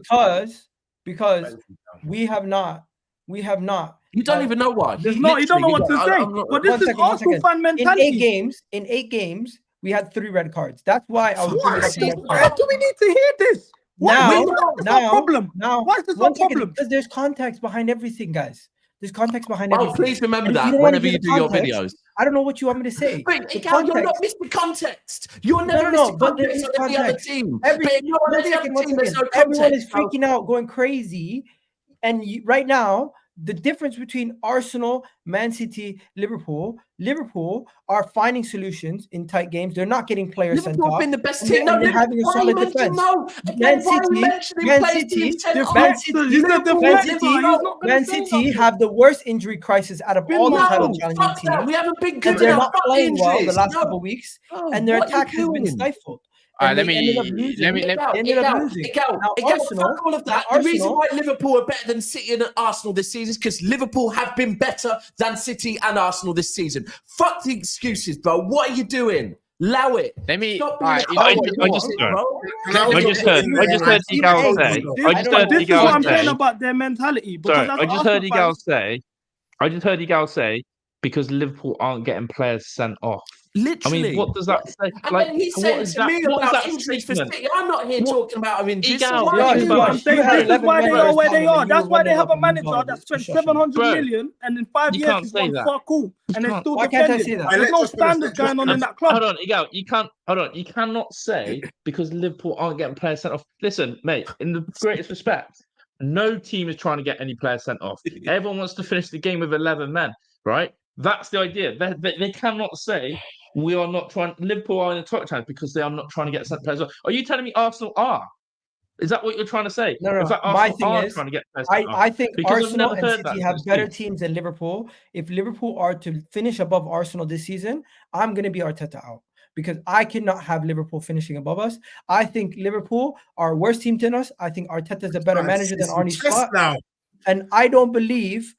Because we have not. You don't even know why. There's no, you don't know what to say. But this One is second, one Arsenal second. fan In mentality. eight games, we had 3 red cards. That's why I was What? bringing up the red Why card. do we need to hear this? Why Now, is this our problem? Now, Why is this our one second, problem? because there's context behind everything, guys. There's context behind Oh, everything. please remember And if that don't wanna whenever give you the do your context, videos. I don't know what you want me to say. But The Egal, you're not context- missing context. You're No, never no, missing but there context is on every other context. team. Every- But if you're on one any second, other one team, there's no second. context. Everyone is freaking out, going crazy. And right now, the difference between Arsenal, Man City, Liverpool are finding solutions in tight games. They're not getting players sent Liverpool have off. been the best and team. they're- No, and they're having a why are you solid mentioning defense. no? Man Again, why are you City, mentioning Man players City, being sent Man off? City, You said Man deflector, City, he's not gonna Man say City nothing. have the worst injury crisis out of all the No, title challenging fuck that. teams. We haven't been And good they're enough. not Fuck the playing well the injuries. last No. couple of weeks, Oh, and their what are you attack has been doing? stifled. All right, And let they ended up me losing. let They ended up losing. Now, Arsenal, fuck all of that. now The reason Arsenal- why Liverpool are better than City and Arsenal this season is because Liverpool have been better than City and Arsenal this season. Fuck the excuses, bro. What are you doing? Allow it. Let me. Stop All being right, a you know, cowboy, I you just- want, bro. I just heard Egal say. I just heard This is Egal what I'm saying say. about their mentality. Because Sorry, as I just Arsenal heard Egal fans- say. I just heard Egal say because Liverpool aren't getting players sent off. I Literally. mean, what does that say? And Like, then he's what saying is to that? me What is about that injuries for statement? City. I'm not here What- talking about injuries. Egal, So why this are is you about- I'm doing saying You had this is 11 why they red are cards, where they Tottenham, are. and you That's were why they 1-0 have a up against manager that Norwich. spent Shut up. 700 Bro, million and in 5 you years can't he's say won that. fuck all and they're can't. still Why can't I defending. say that? There's Let's no just finish. standards going on in that Hold club. on, Egal. You can't. Hold on. You cannot say because Liverpool aren't getting players sent off. Listen, mate. In the greatest respect, no team is trying to get any players sent off. Everyone wants to finish the game with 11 men, right? That's the idea. They cannot say we are not trying. Liverpool are in the title challenge because they are not trying to get sent players off. Are you telling me Arsenal are? Is that what you're trying to say? No. In fact, My Arsenal thing are is, trying to get players sent off. I think Because I've Arsenal never and heard that City from have this better team. teams than Liverpool. If Liverpool are to finish above Arsenal this season, I'm going to be Arteta out because I cannot have Liverpool finishing above us. I think Liverpool are a worse team than us. I think Arteta is a better manager than Arne Slot. Now, And I don't believe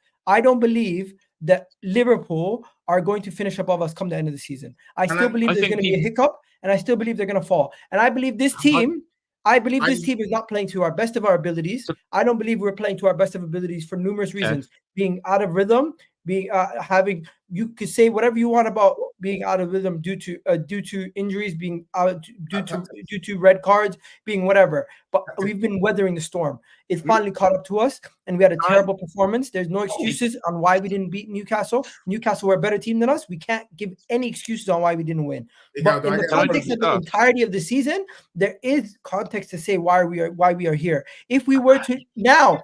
that Liverpool are going to finish above us come the end of the season. I And still believe I there's think going to be a hiccup, and I still believe they're going to fall. And I believe this team. This team is not playing to our best of our abilities. I don't believe we're playing to our best of abilities for numerous reasons. Being out of rhythm, being having you could say whatever you want about being out of rhythm due to injuries, being out due to red cards, being whatever. But we've been weathering the storm. It finally caught up to us, and we had a terrible performance. There's no excuses on why we didn't beat Newcastle. Newcastle were a better team than us. We can't give any excuses on why we didn't win. But in the context of the entirety of the season, there is context to say why we are here. If we were to now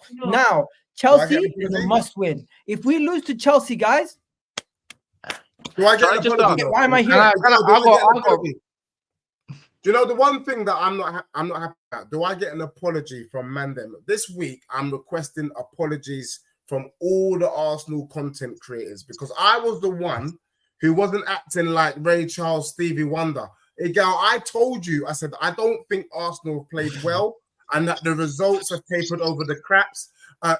Chelsea is a must win. If we lose to Chelsea, guys, do I get an apology? why am I here? Do you know the one thing that I'm not happy about? Do I get an apology from Mandem? This week, I'm requesting apologies from all the Arsenal content creators because I was the one who wasn't acting like Ray Charles, Stevie Wonder. Egal, I told you, I said, I don't think Arsenal played well and that the results have papered over the cracks. I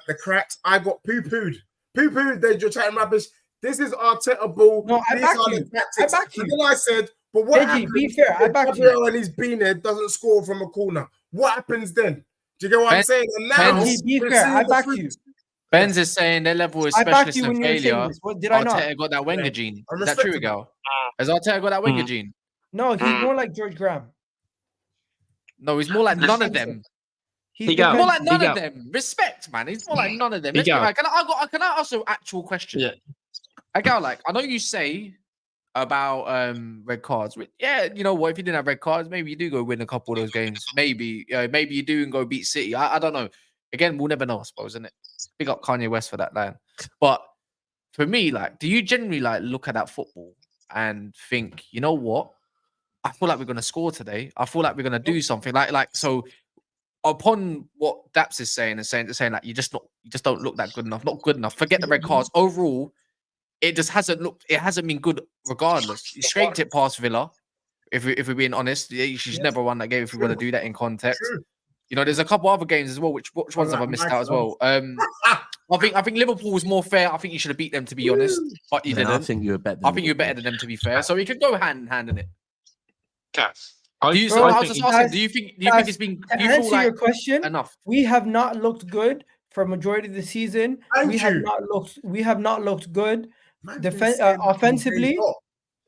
got poo-pooed. They're just chatting rubbish. This is Arteta ball. No, I back you. I back you. And then I said, but what Deji, happens be fair, I back you. and he's been there, doesn't score from a corner? What happens then? Do you get what I'm saying? And now, Deji, be fair, I back you. Benz is saying their level is I backed specialist you in when you were saying failure. this. What did I not? Arteta got that Wenger gene. I'm Is that true, respectable. Egal? Has Arteta got that Wenger gene? No, he's more like George Graham. No, he's more like none of them. He's Egal. More like none Egal. of them. Respect, man. He's more like none of them. Egal. Can I ask an actual question? Yeah. Egal, like, I know you say about red cards. Yeah, you know what? If you didn't have red cards, maybe you do go win a couple of those games. Maybe you do and go beat City. I don't know. Again, we'll never know, I suppose, isn't it? Big up Kanye West for that line. But for me, like, do you generally like look at that football and think, you know what? I feel like we're gonna score today. I feel like we're gonna do something. So upon what Daps is saying like you just don't look that good enough. Not good enough. Forget the red cards. Overall, it just hasn't been good regardless. You scraped it past Villa. If we're being honest, you should never won that game if we want to do that in context. True. You know, there's a couple other games as well. Which ones have I missed out as well? I think Liverpool was more fair. I think you should have beat them, to be honest, but you didn't. I think you were better. I think you're better than them, to be fair. So we could go hand in hand in it. Kas. Do you think it's been? To Do you feel answer like your question, enough? we have not looked good for a majority of the season. We have not looked good offensively.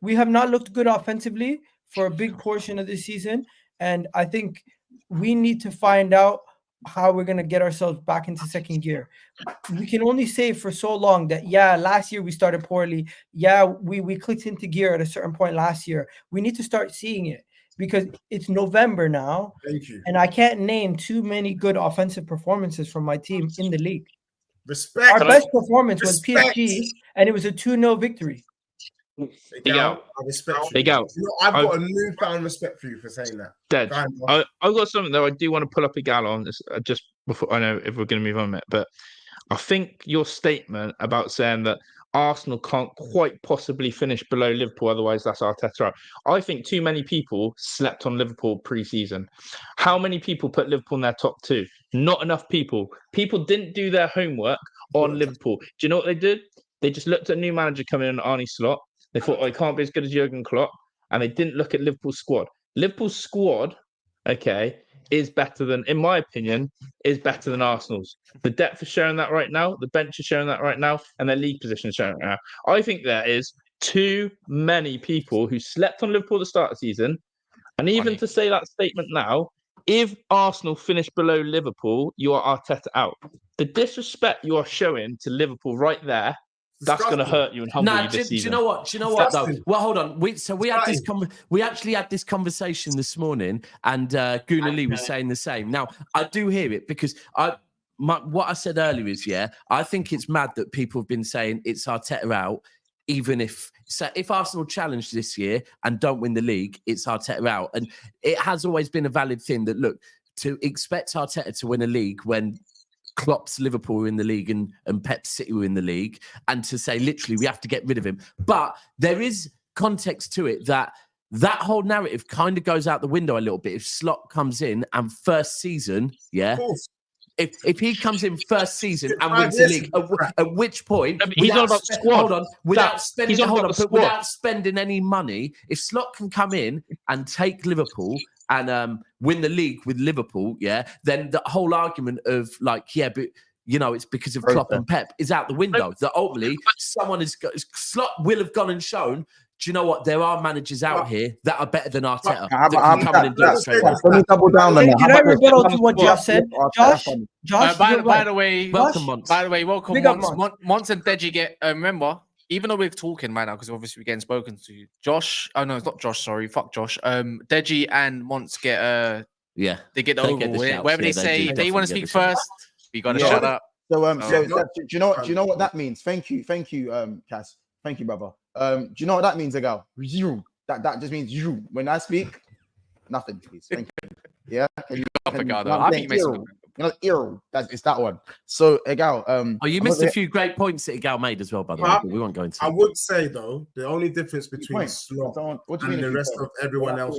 We have not looked good offensively for a big portion of the season, and I think we need to find out how we're going to get ourselves back into second gear. We can only say for so long that, last year we started poorly. We clicked into gear at a certain point last year. We need to start seeing it because it's November now. Thank you. And I can't name too many good offensive performances from my team in the league. Respect. Our best performance was PSG, and it was a 2-0 victory. Egal, I respect you. Egal. You know, I've got a newfound respect for you for saying that. Dead. I've got something though I do want to pull up Egal on this just before I know if we're going to move on a bit, but I think your statement about saying that Arsenal can't quite possibly finish below Liverpool, otherwise that's Arteta out. I think too many people slept on Liverpool pre-season. How many people put Liverpool in their top 2? Not enough people. People didn't do their homework on Liverpool. Do you know what they did? They just looked at a new manager coming in, Arne Slot. They thought, it can't be as good as Jurgen Klopp. And they didn't look at Liverpool's squad. Liverpool's squad, is better than, in my opinion, is better than Arsenal's. The depth is showing that right now. The bench is showing that right now. And their league position is showing it right now. I think there is too many people who slept on Liverpool at the start of the season. And even to say that statement now, if Arsenal finish below Liverpool, you are Arteta out. The disrespect you are showing to Liverpool right there, that's going to hurt you and humble you this season. Do you know what though? Well, hold on. We actually had this conversation this morning, and Gunnar Lee was saying the same. Now I do hear it because what I said earlier is I think it's mad that people have been saying it's Arteta out, even if Arsenal challenge this year and don't win the league, it's Arteta out, and it has always been a valid thing that look to expect Arteta to win a league when Klopp's Liverpool in the league and Pep's City were in the league, and to say literally we have to get rid of him. But there is context to it that whole narrative kind of goes out the window a little bit if Slot comes in and first season, if he comes in first season and wins the league, at which point he's not about squad. Without spending any money, if Slot can come in and take Liverpool and win the league with Liverpool, then the whole argument of but it's because of Klopp and Pep is out the window. That ultimately Slot will have gone and shown. Do you know what? There are managers out here that are better than Arteta. Let me double down on that. Can I rebuttal to what Josh said? Josh, by the way, welcome, Mons. Mons. Mons and Deji get, remember, even though we're talking right now, because obviously we're getting spoken to, Josh, oh no, it's not Josh, sorry, fuck Josh. Deji and Mons get, they get the overall. Wherever they say they want to speak first, we got to shut up. So, do you know what that means? Thank you, Kas. Thank you, brother. Do you know what that means, Egal? You. That just means you. When I speak, nothing, please. Thank you. Yeah. I think it's that one. So, Egal. You missed a few great points that Egal made as well, by the way. But we won't go into. I would say though, the only difference between Slot and the rest of everyone else.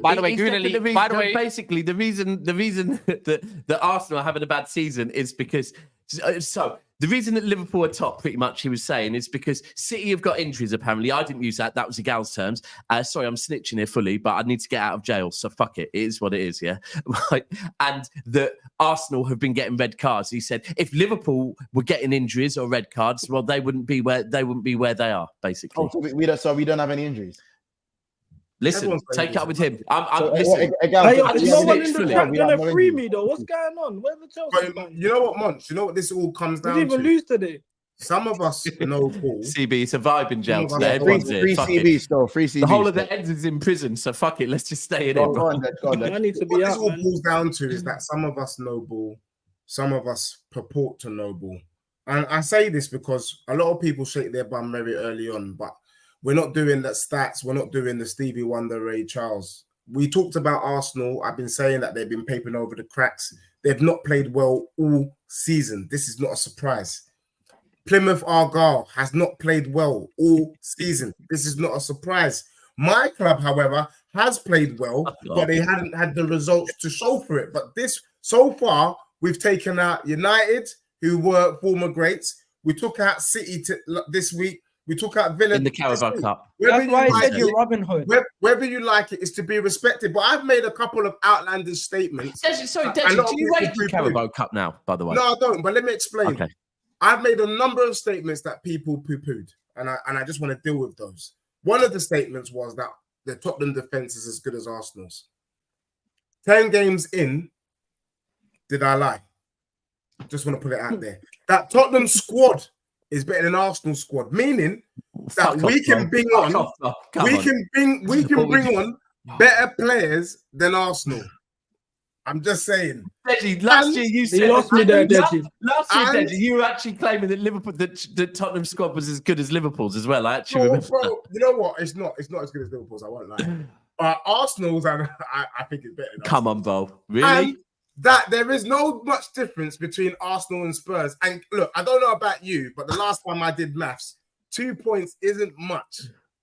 By the way, basically the reason that Arsenal are having a bad season is because the reason that Liverpool are top, pretty much, he was saying, is because City have got injuries, apparently. I didn't use that. That was Egal's terms. Sorry, I'm snitching here fully, but I need to get out of jail, so fuck it. It is what it is, yeah? And that Arsenal have been getting red cards. He said, if Liverpool were getting injuries or red cards, well, they wouldn't be where they are, basically. Oh, so we don't have any injuries? Listen, take it up with him. There's no one in the chat gonna free me though. What's going on? Where's the Chelsea? You know what, Monch? You know what this all comes down to? We didn't even lose today. Some of us know ball. CB, it's a vibe in jail today. Everyone's here. Free CB still. Free CB. The whole of the ends is in prison, so fuck it. Let's just stay in it. I need to be What out. this all boils down to is that some of us know ball, some of us purport to know ball. And I say this because a lot of people shake their bum very early on, but we're not doing the stats. We're not doing the Stevie Wonder, Ray Charles. We talked about Arsenal. I've been saying that they've been papering over the cracks. They've not played well all season. This is not a surprise. Plymouth Argyle has not played well all season. This is not a surprise. My club, however, has played well, but they hadn't had the results to show for it. But this, so far, we've taken out United, who were former greats. We took out City this week. We took out Villa in the Carabao Cup. That's why I said you're Robin Hood. Whether you like it is to be respected. But I've made a couple of outlandish statements. Sorry, Deji, do you rate the Carabao Cup now, by the way? No, I don't. But let me explain. Okay. I've made a number of statements that people poo-pooed, and I just want to deal with those. One of the statements was that the Tottenham defense is as good as Arsenal's. 10 games in, did I lie? Just want to put it out there. That Tottenham squad is better than Arsenal squad, meaning that we can bring on better players than Arsenal. I'm just saying. Deji, last year you said lost me there, Deji. Last year, Deji, you were actually claiming that Liverpool, the Tottenham squad was as good as Liverpool's as well. I actually remember. Bro, you know what? It's not as good as Liverpool's. I won't lie. But Arsenal's, and I think it's better. Come on, Bo. Really? And that there is no much difference between Arsenal and Spurs. And look, I don't know about you, but the last time I did maths, 2 points isn't much.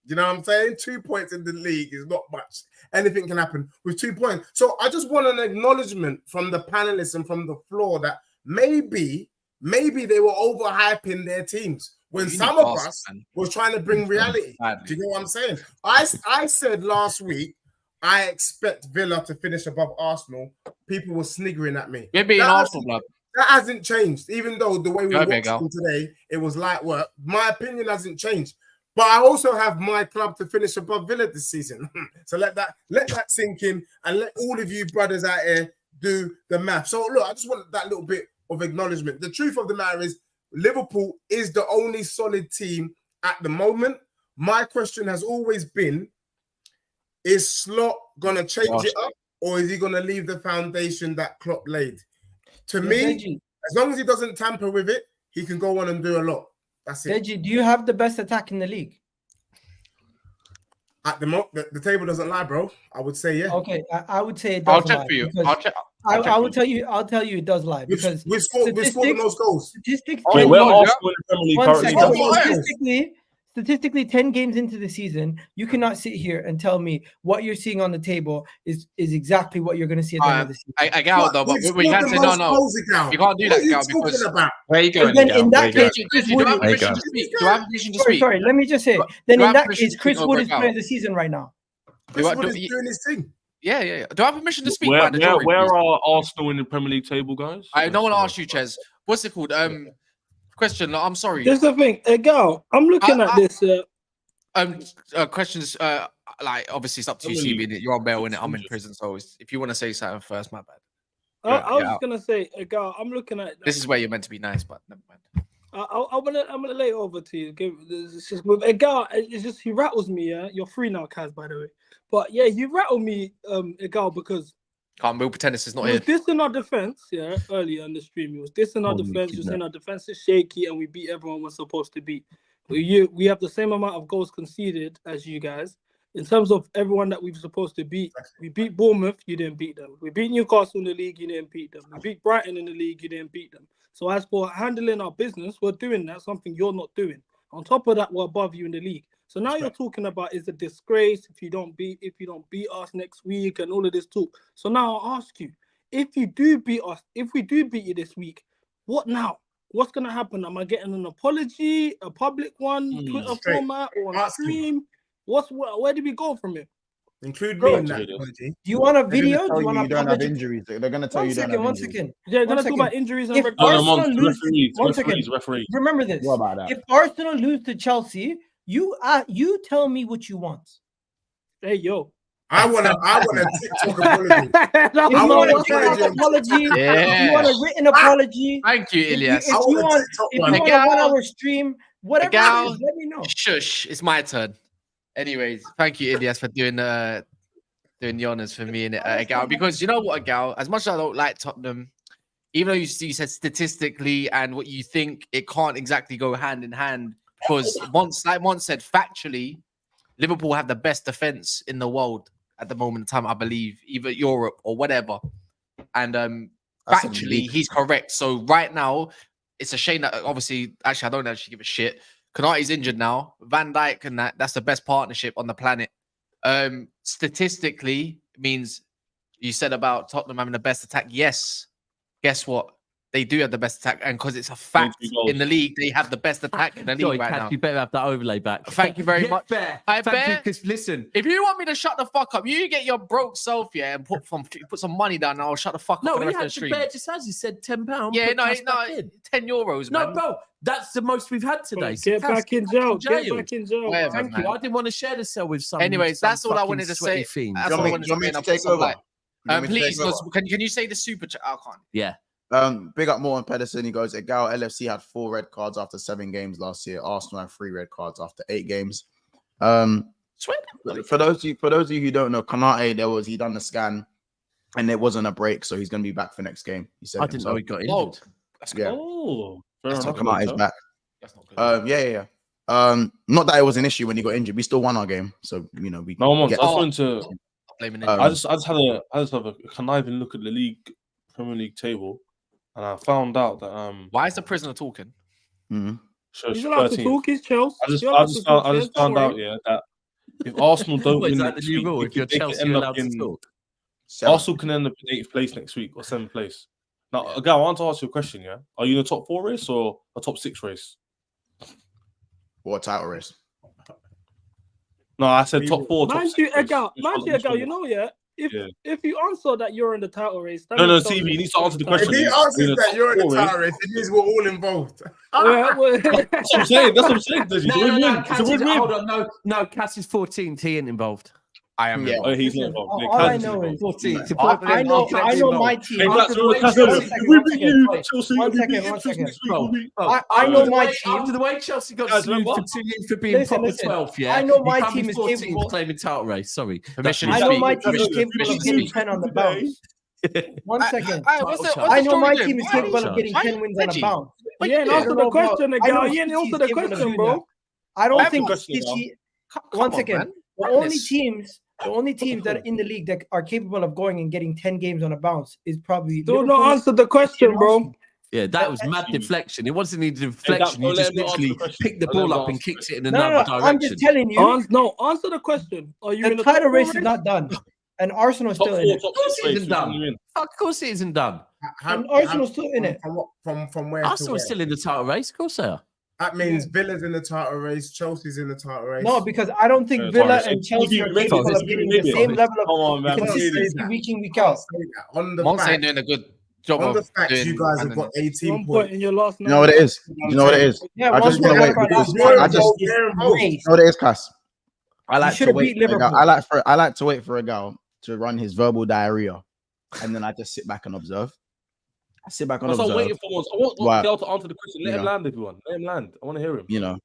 You know what I'm saying? 2 points in the league is not much. Anything can happen with 2 points. So I just want an acknowledgement from the panelists and from the floor that maybe they were overhyping their teams when some of us were trying to bring reality. Do you know what I'm saying? I said last week, I expect Villa to finish above Arsenal. People were sniggering at me. Maybe in Arsenal, blood. That hasn't changed. Even though the way we watched them today, it was light work. My opinion hasn't changed. But I also have my club to finish above Villa this season. So let that sink in and let all of you brothers out here do the math. So look, I just want that little bit of acknowledgement. The truth of the matter is Liverpool is the only solid team at the moment. My question has always been, is Slot going to change it up or is he going to leave the foundation that Klopp laid? To me, as long as he doesn't tamper with it, he can go on and do a lot. That's it. Deji, do you have the best attack in the league? At the moment, the table doesn't lie, bro. I would say yeah. Okay, I would say it does. I'll check for you. I'll tell you it does lie because we scored the most goals. Statistics. Wait, we're Arsenal in the Premier League currently. Statistically, 10 games into the season, you cannot sit here and tell me what you're seeing on the table is exactly what you're going to see at the end of the season. I get it, though, but we can't say no. You can't do that, Gal, because where are you going? Then in that case, do I have permission to speak? Do I have permission to speak? Sorry, let me just say. Then in that case, Chris Wood is playing the season right now. Chris Wood is doing his thing. Yeah. Do I have permission to speak? Where are Arsenal in the Premier League table, guys? No one asked you, Ches. What's it called? Question. I'm sorry. There's the thing, Egal. I'm looking at this. Questions. Like obviously it's up to you, CB. You're on bail and I'm in prison, so if you want to say something first, my bad. I was just gonna say, Egal. I'm looking at. This is where you're meant to be nice, but never mind. I'm gonna lay it over to you. It's just with Egal. It's just he rattles me. Yeah, you're free now, Kaz. By the way, but yeah, you rattled me, Egal, because. We'll pretend this is not here. He was dissing our defense, earlier in the stream. He was dissing our defense. He was saying our defense is shaky and we beat everyone we're supposed to beat. We have the same amount of goals conceded as you guys. In terms of everyone that we're supposed to beat, we beat Bournemouth, you didn't beat them. We beat Newcastle in the league, you didn't beat them. We beat Brighton in the league, you didn't beat them. So as for handling our business, we're doing that, something you're not doing. On top of that, we're above you in the league. So now you're talking about is a disgrace if you don't beat us next week and all of this talk. So now I'll ask you, if you do beat us, if we do beat you this week, what now? What's gonna happen? Am I getting an apology, a public one, Twitter format, or on stream? Where do we go from here? Include me in that apology. Do you want a video? Do you want you don't have injuries? They're gonna tell you don't have injuries. 1 second. Yeah, they're gonna talk about injuries and referees. Remember this. What about that? If Arsenal lose to Chelsea, you tell me what you want. Hey yo. I want a TikTok apology. I want a TikTok apology. Yeah. You want a written apology. Thank you, Ilyas. If you want a 1-hour stream, whatever it is, let me know. Shush, it's my turn. Anyways, thank you, Ilyas, for doing the honors for me and Egal. Because you know what, Egal, as much as I don't like Tottenham, even though you said statistically and what you think, it can't exactly go hand in hand because like Mons said, factually, Liverpool have the best defense in the world at the moment in time, I believe, either Europe or whatever. And factually, he's correct. So right now, it's a shame that obviously, actually, I don't actually give a shit. Konate's injured now. Van Dijk and that's the best partnership on the planet. Statistically, it means you said about Tottenham having the best attack. Yes. Guess what? They do have the best attack, and because it's a fact in the league, they have the best attack in the league right now. You better have that overlay back. Thank you very much. I bet. Because listen, if you want me to shut the fuck up, you get your broke self here and put some money down, and I'll shut the fuck up. No, for the he rest of the had stream. to bear just as he said, £10. Yeah, no, €10, man. No, bro, that's the most we've had today. Get back in jail. Get back in jail. Whatever, Thank man. you. I didn't want to share the cell with some. Anyways, that's all I wanted to say. That's all I wanted to say. Please, can you say the super chat? I can't. Yeah. Big up more on Pedersen. He goes, Egal LFC had 4 red cards after 7 games last year. Arsenal had 3 red cards after 8 games. For those of you who don't know, Konate, he done the scan and it wasn't a break, so he's gonna be back for next game. He said I didn't know he got injured. Yeah. Oh, So Konate's back. That's not good. Yeah. Not that it was an issue when he got injured. We still won our game, so we no, I just wanted to. I just have a conniving look at the Premier League table. And I found out that why is the prisoner talking? He's allowed to talk. He's Chelsea. I just found out, that if Arsenal don't win next week, if you're Chelsea, you're allowed to talk. Arsenal can end up in 8th place next week or 7th place. Now, again, I want to ask you a question. Yeah, are you in a top 4 race or a top 6 race? What title race? No, I said top 4. Mind you, Egal, you know, if you answer that you're in the title race, no, CB, you need to answer the question. If he answers that you're in the title race, it means we're all involved. That's what I'm saying. Hold on, no, Cass is 14th. He ain't involved. I am. Oh, he's not involved. All I know is 14th. I know my team. One second. I know my team. After the way Chelsea got sued for 2 years for being proper 12th, yeah. I know my team is 14th capable. claiming title race. Sorry. I know my team is capable of getting 10 on the bounce. 1 second. I know my team is capable of getting 10 wins on a bounce. You ain't answer the question, Egal. You ain't answer the question, bro. I don't think City. 1 second. The only teams that are in the league that are capable of going and getting 10 games on a bounce is probably. Do not answer the question, bro. Yeah, that was mad deflection. It wasn't even deflection. You just literally picked the ball up and kicked it in another direction. I'm just telling you. Answer the question. Are you in the title race is not done, and Arsenal is still in it. Of course it isn't done. Of course it isn't done. And Arsenal's still in it. From where? Arsenal's still in the title race. Of course they are. That means Villa's in the title race, Chelsea's in the title race. No, because I don't think Villa and Chelsea are capable of getting the same level of consistency week in, week out. On the Mon's ain't doing a good job. On the fact you guys have got 18 points. In your last you know what it is? You know what it is? Yeah, I just want to wait because I just you know what it is, Kas. I like to wait. I like to wait for Egal to run his verbal diarrhea, and then I just sit back and observe. I sit back and observe. I'm waiting for once. I want Egal to answer the question. Let him land, everyone. Let him land. I want to hear him. You know,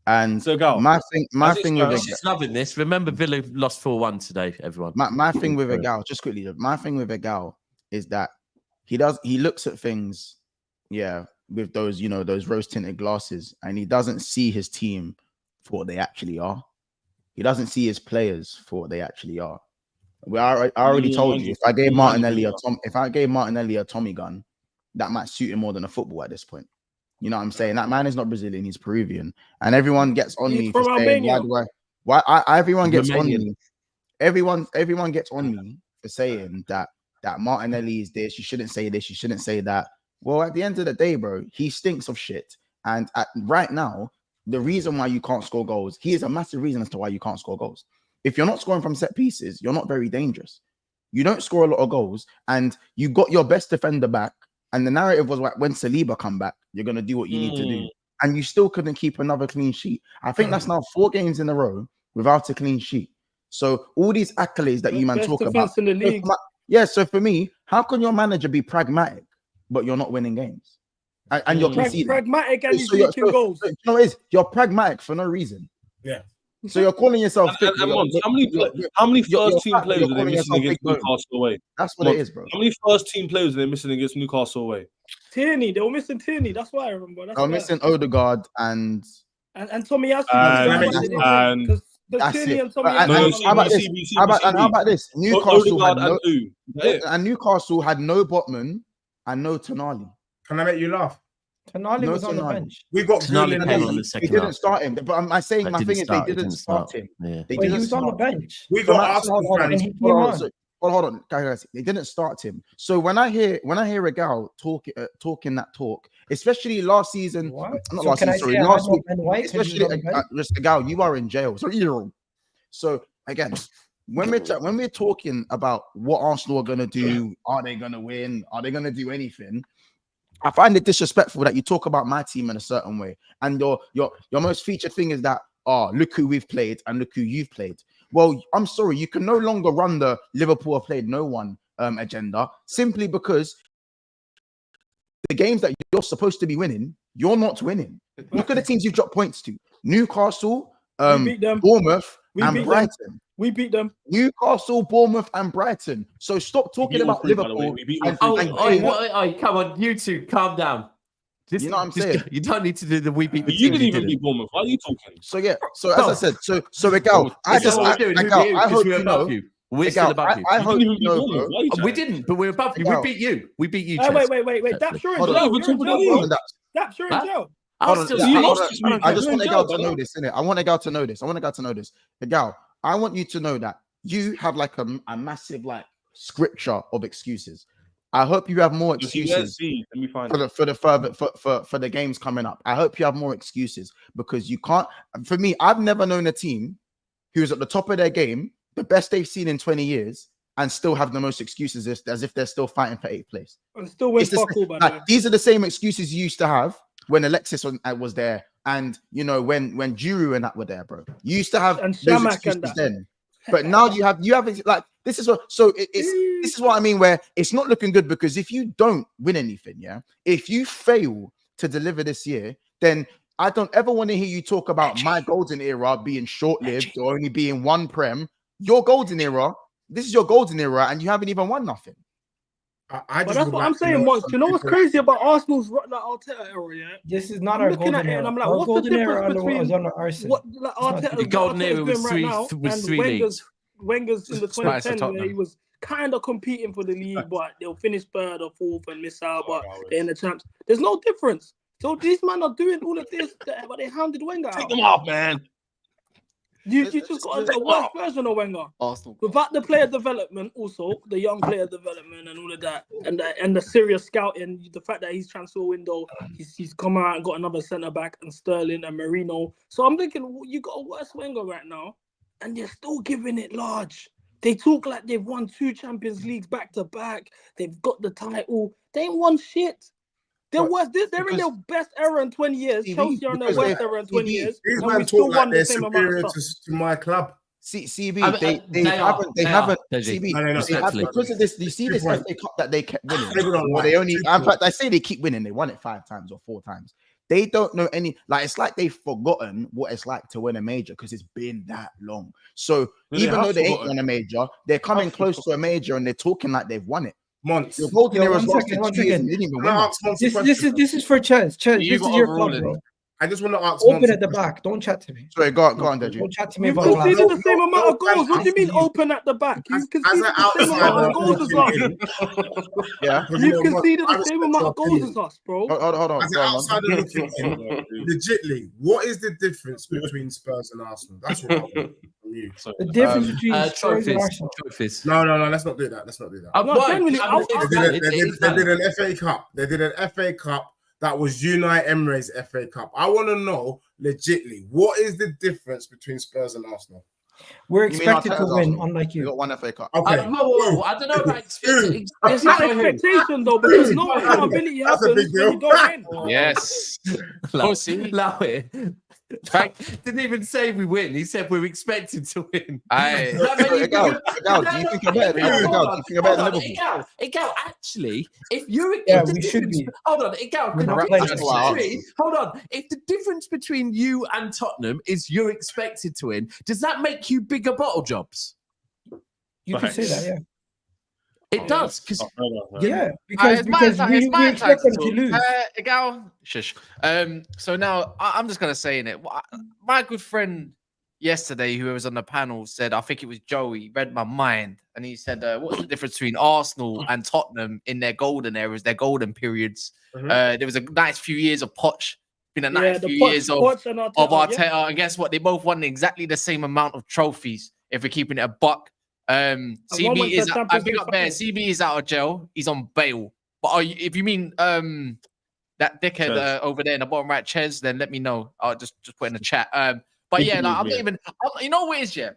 and so Egal, my thing with Egal, she's loving this. Remember, Villa lost 4-1 today. Everyone. My thing with Egal, just quickly. My thing with Egal is that he looks at things, with those those rose tinted glasses, and he doesn't see his team for what they actually are. He doesn't see his players for what they actually are. I already told you, if I gave Martinelli a Tommy gun, that might suit him more than a football at this point. You know what I'm saying? That man is not Brazilian, he's Peruvian. And everyone gets on me for saying, everyone gets on me. Everyone gets on me for saying that Martinelli is this, you shouldn't say this, you shouldn't say that. Well, at the end of the day, bro, he stinks of shit. And right now, the reason why you can't score goals, he is a massive reason as to why you can't score goals. If you're not scoring from set pieces, you're not very dangerous. You don't score a lot of goals, and you got your best defender back. And the narrative was like, when Saliba come back, you're going to do what you need to do. And you still couldn't keep another clean sheet. I think that's now 4 games in a row without a clean sheet. So all these accolades that you man talk about. In the league. So for me, how can your manager be pragmatic, but you're not winning games? And you're conceding. Pragmatic and he's making goals. You know, you're pragmatic for no reason. Yeah. So you're calling yourself fit. How many first team players are they missing against Newcastle away? That's what it is, bro. How many first team players are they missing against Newcastle away? Tierney. They were missing Tierney. That's why I remember. That's I'm why. missing Odegaard and Tommy Asu. and Because Tierney it. and Tommy And Asu. how about this? How about this? Newcastle had Odegaard and Newcastle had no Botman and no Tonali. Can I make you laugh? Tonali No was on the Tonali. bench. We got Tonali Grealish. came on the They second didn't half. start him, but I'm saying That my didn't thing is start, they it didn't didn't start start. him. Yeah. They But he didn't was on the start. bench. We got Arsenal Hold on, And fans. he came on. Hold on, guys. They didn't start him. So when I hear Egal talking that talk, especially last season, What? not So last can I season, sorry, say I last had no week, Ben White 'cause he was especially on the bench? Mr. Egal, you are in jail. So again, when we're talking about what Arsenal are gonna do, are they gonna win? Are they gonna do anything? I find it disrespectful that you talk about my team in a certain way, and your most featured thing is that look who we've played and look who you've played. Well, I'm sorry, you can no longer run the Liverpool have played no one agenda simply because the games that you're supposed to be winning, you're not winning. Look at the teams you've dropped points to: Newcastle, We beat them. Bournemouth, We and beat them. Brighton. We beat them. Newcastle, Bournemouth, and Brighton. So stop talking beat all about three, by the way. Liverpool. We beat all and- three. and Oh, saying- come on, you two, calm down. You know what I'm saying? You don't need to do the we beat the You team didn't you even didn't. beat Bournemouth. Why are you talking? So yeah, so as I said, so Egal, Is that what we're doing? Egal, I hope we're you above know. you. We're Egal, still above you. I You hope didn't even you beat know, Bournemouth. bro. Why are you We chatting? didn't, but we're above you. Egal. We beat you. We beat you. Hey, Chaz. wait. Daps, you're in Hold on. jail. Hold on. You're in jail, Hold bro. on. Daps, you're in jail. I'll Hold on, still yeah, You speak. lost hold this on. week. I just You're want in Egal jail, to know bro. this, innit? I want Egal to know this. Egal, I want you to know that you have like a massive like scripture of excuses. I hope you have more Let's see. excuses Let me find for the games coming up. I hope you have more excuses because you can't. For me, I've never known a team who's at the top of their game, the best they've seen in 20 years, and still have the most excuses as if they're still fighting for 8th place. And still win It's the fuck all, same- by the way. like, these are the same excuses you used to have when Alexis was there, and you know when Giroud and that were there, bro. You used to have And those Shamak excuses and that. then, but now you have like this is what. So this is what I mean. Where it's not looking good because if you don't win anything, yeah, if you fail to deliver this year, then I don't ever want to hear you talk about my golden era being short-lived or only being one prem. Your golden era. This is your golden era, and you haven't even won nothing. I But just that's would what like I'm to saying, know Monks. You know what's people- crazy about Arsenal's like Arteta era, yeah? This is not I'm our looking golden at it era. and I'm like, Our what's the golden era difference under was between under Arsenal. what like It's not Arteta, The golden era doing was right three now and three leagues. Wenger's in the Spice to 2010 where he Tottenham. was kind of competing for the league, but they'll finish third or fourth and miss out, but they're in the champs. There's no difference. So these men are doing all of this, but they hounded Wenger Take out. them off, man. You just got a worse version of Wenger. Arsenal. Without the player development, also the young player development and all of that, and the serious scouting, the fact that his transfer window, he's come out and got another centre back and Sterling and Marino. So I'm thinking you got a worse Wenger right now, and they're still giving it large. They talk like they've won 2 Champions Leagues back to back. They've got the title. They ain't won shit. They're in their best era in 20 years. TV, Chelsea are in their because worst era in 20 years. These And men we still talk like won they're the same amount superior of stuff. to my club. CB, I mean, they they haven't, Deji. CB, No, no, they have, respectfully. because of this. You see this 2 points. FA Cup that they kept winning. Maybe not Or right. they only, 2 in points. fact, I say they keep winning. They won it 5 times or 4 times. They don't know any, like, it's like they've forgotten what it's like to win a major because it's been that long. So They even have though they ain't forgotten. won a major, they're coming close to a major and they're talking like they've won it. Months. Your golden Yo, era was one lost second, in one 2 years second. and they didn't even Can win I it. ask Monty a This question? is for Chaz. Chaz, You this got is your club, overruling. bro. I just want to ask Open Monty at the a question. back. Don't chat to me. Sorry, go on, Deji. Don't chat to me You've about No, glass. conceded no, the same no, amount no, of goals. What do you mean asking you. open at the back? You've As conceded an the same amount outsider of goals as us. looking in, Yeah. because you You've know what, conceded I the same respect amount your of goals opinion. as us, bro. Hold on. As an Go on, man. outsider looking in, legitly, what is the difference between Spurs and Arsenal? That's what I want from you. The difference between Spurs and Trophies. Arsenal. Trophies. No, let's not do that. Let's not do that. No, Why? genuinely, I mean, I'll- it's They valid. It did is valid. an FA Cup. They did an FA Cup that was Unai Emery's FA Cup. I want to know, legitly, what is the difference between Spurs and Arsenal? We're You mean expected to Arteta's win, Arsenal? unlike They you. got 1 FA Cup. Okay. Whoa. I don't know about expected. It's not expectation though, because no accountability That's a happens big when you deal. don't win. Yes. Pussy. Allow it. Didn't even say we win. He said we're expected to win. Aye. Does that make you Egal, think- Egal, do you think you're better than Egal? Do you think you're better than Liverpool? Egal, actually, if you're Yeah, if the we should difference- be. Hold on, Egal, We're the not difference playing. between- hold on. If the difference between you and Tottenham is you're expected to win, does that make you bigger bottle jobs? You could say that, yeah. It does because Yeah, because we expect them to lose. Egal, shush. So now I'm just gonna say in it. My good friend yesterday, who was on the panel, said, I think it was Joey, read my mind, and he said, "What's the difference between Arsenal and Tottenham in their golden eras, their golden periods? There was a nice few years of Poch, been a nice few years of Arteta, and guess what? They both won exactly the same amount of trophies. If we're keeping it a buck." CB is I big up there. CB is out of jail. He's on bail. But if you mean that dickhead over there in the bottom right, Ches, then let me know. I'll just put in the chat. But yeah, like, I'm not even. You know what it is, yeah.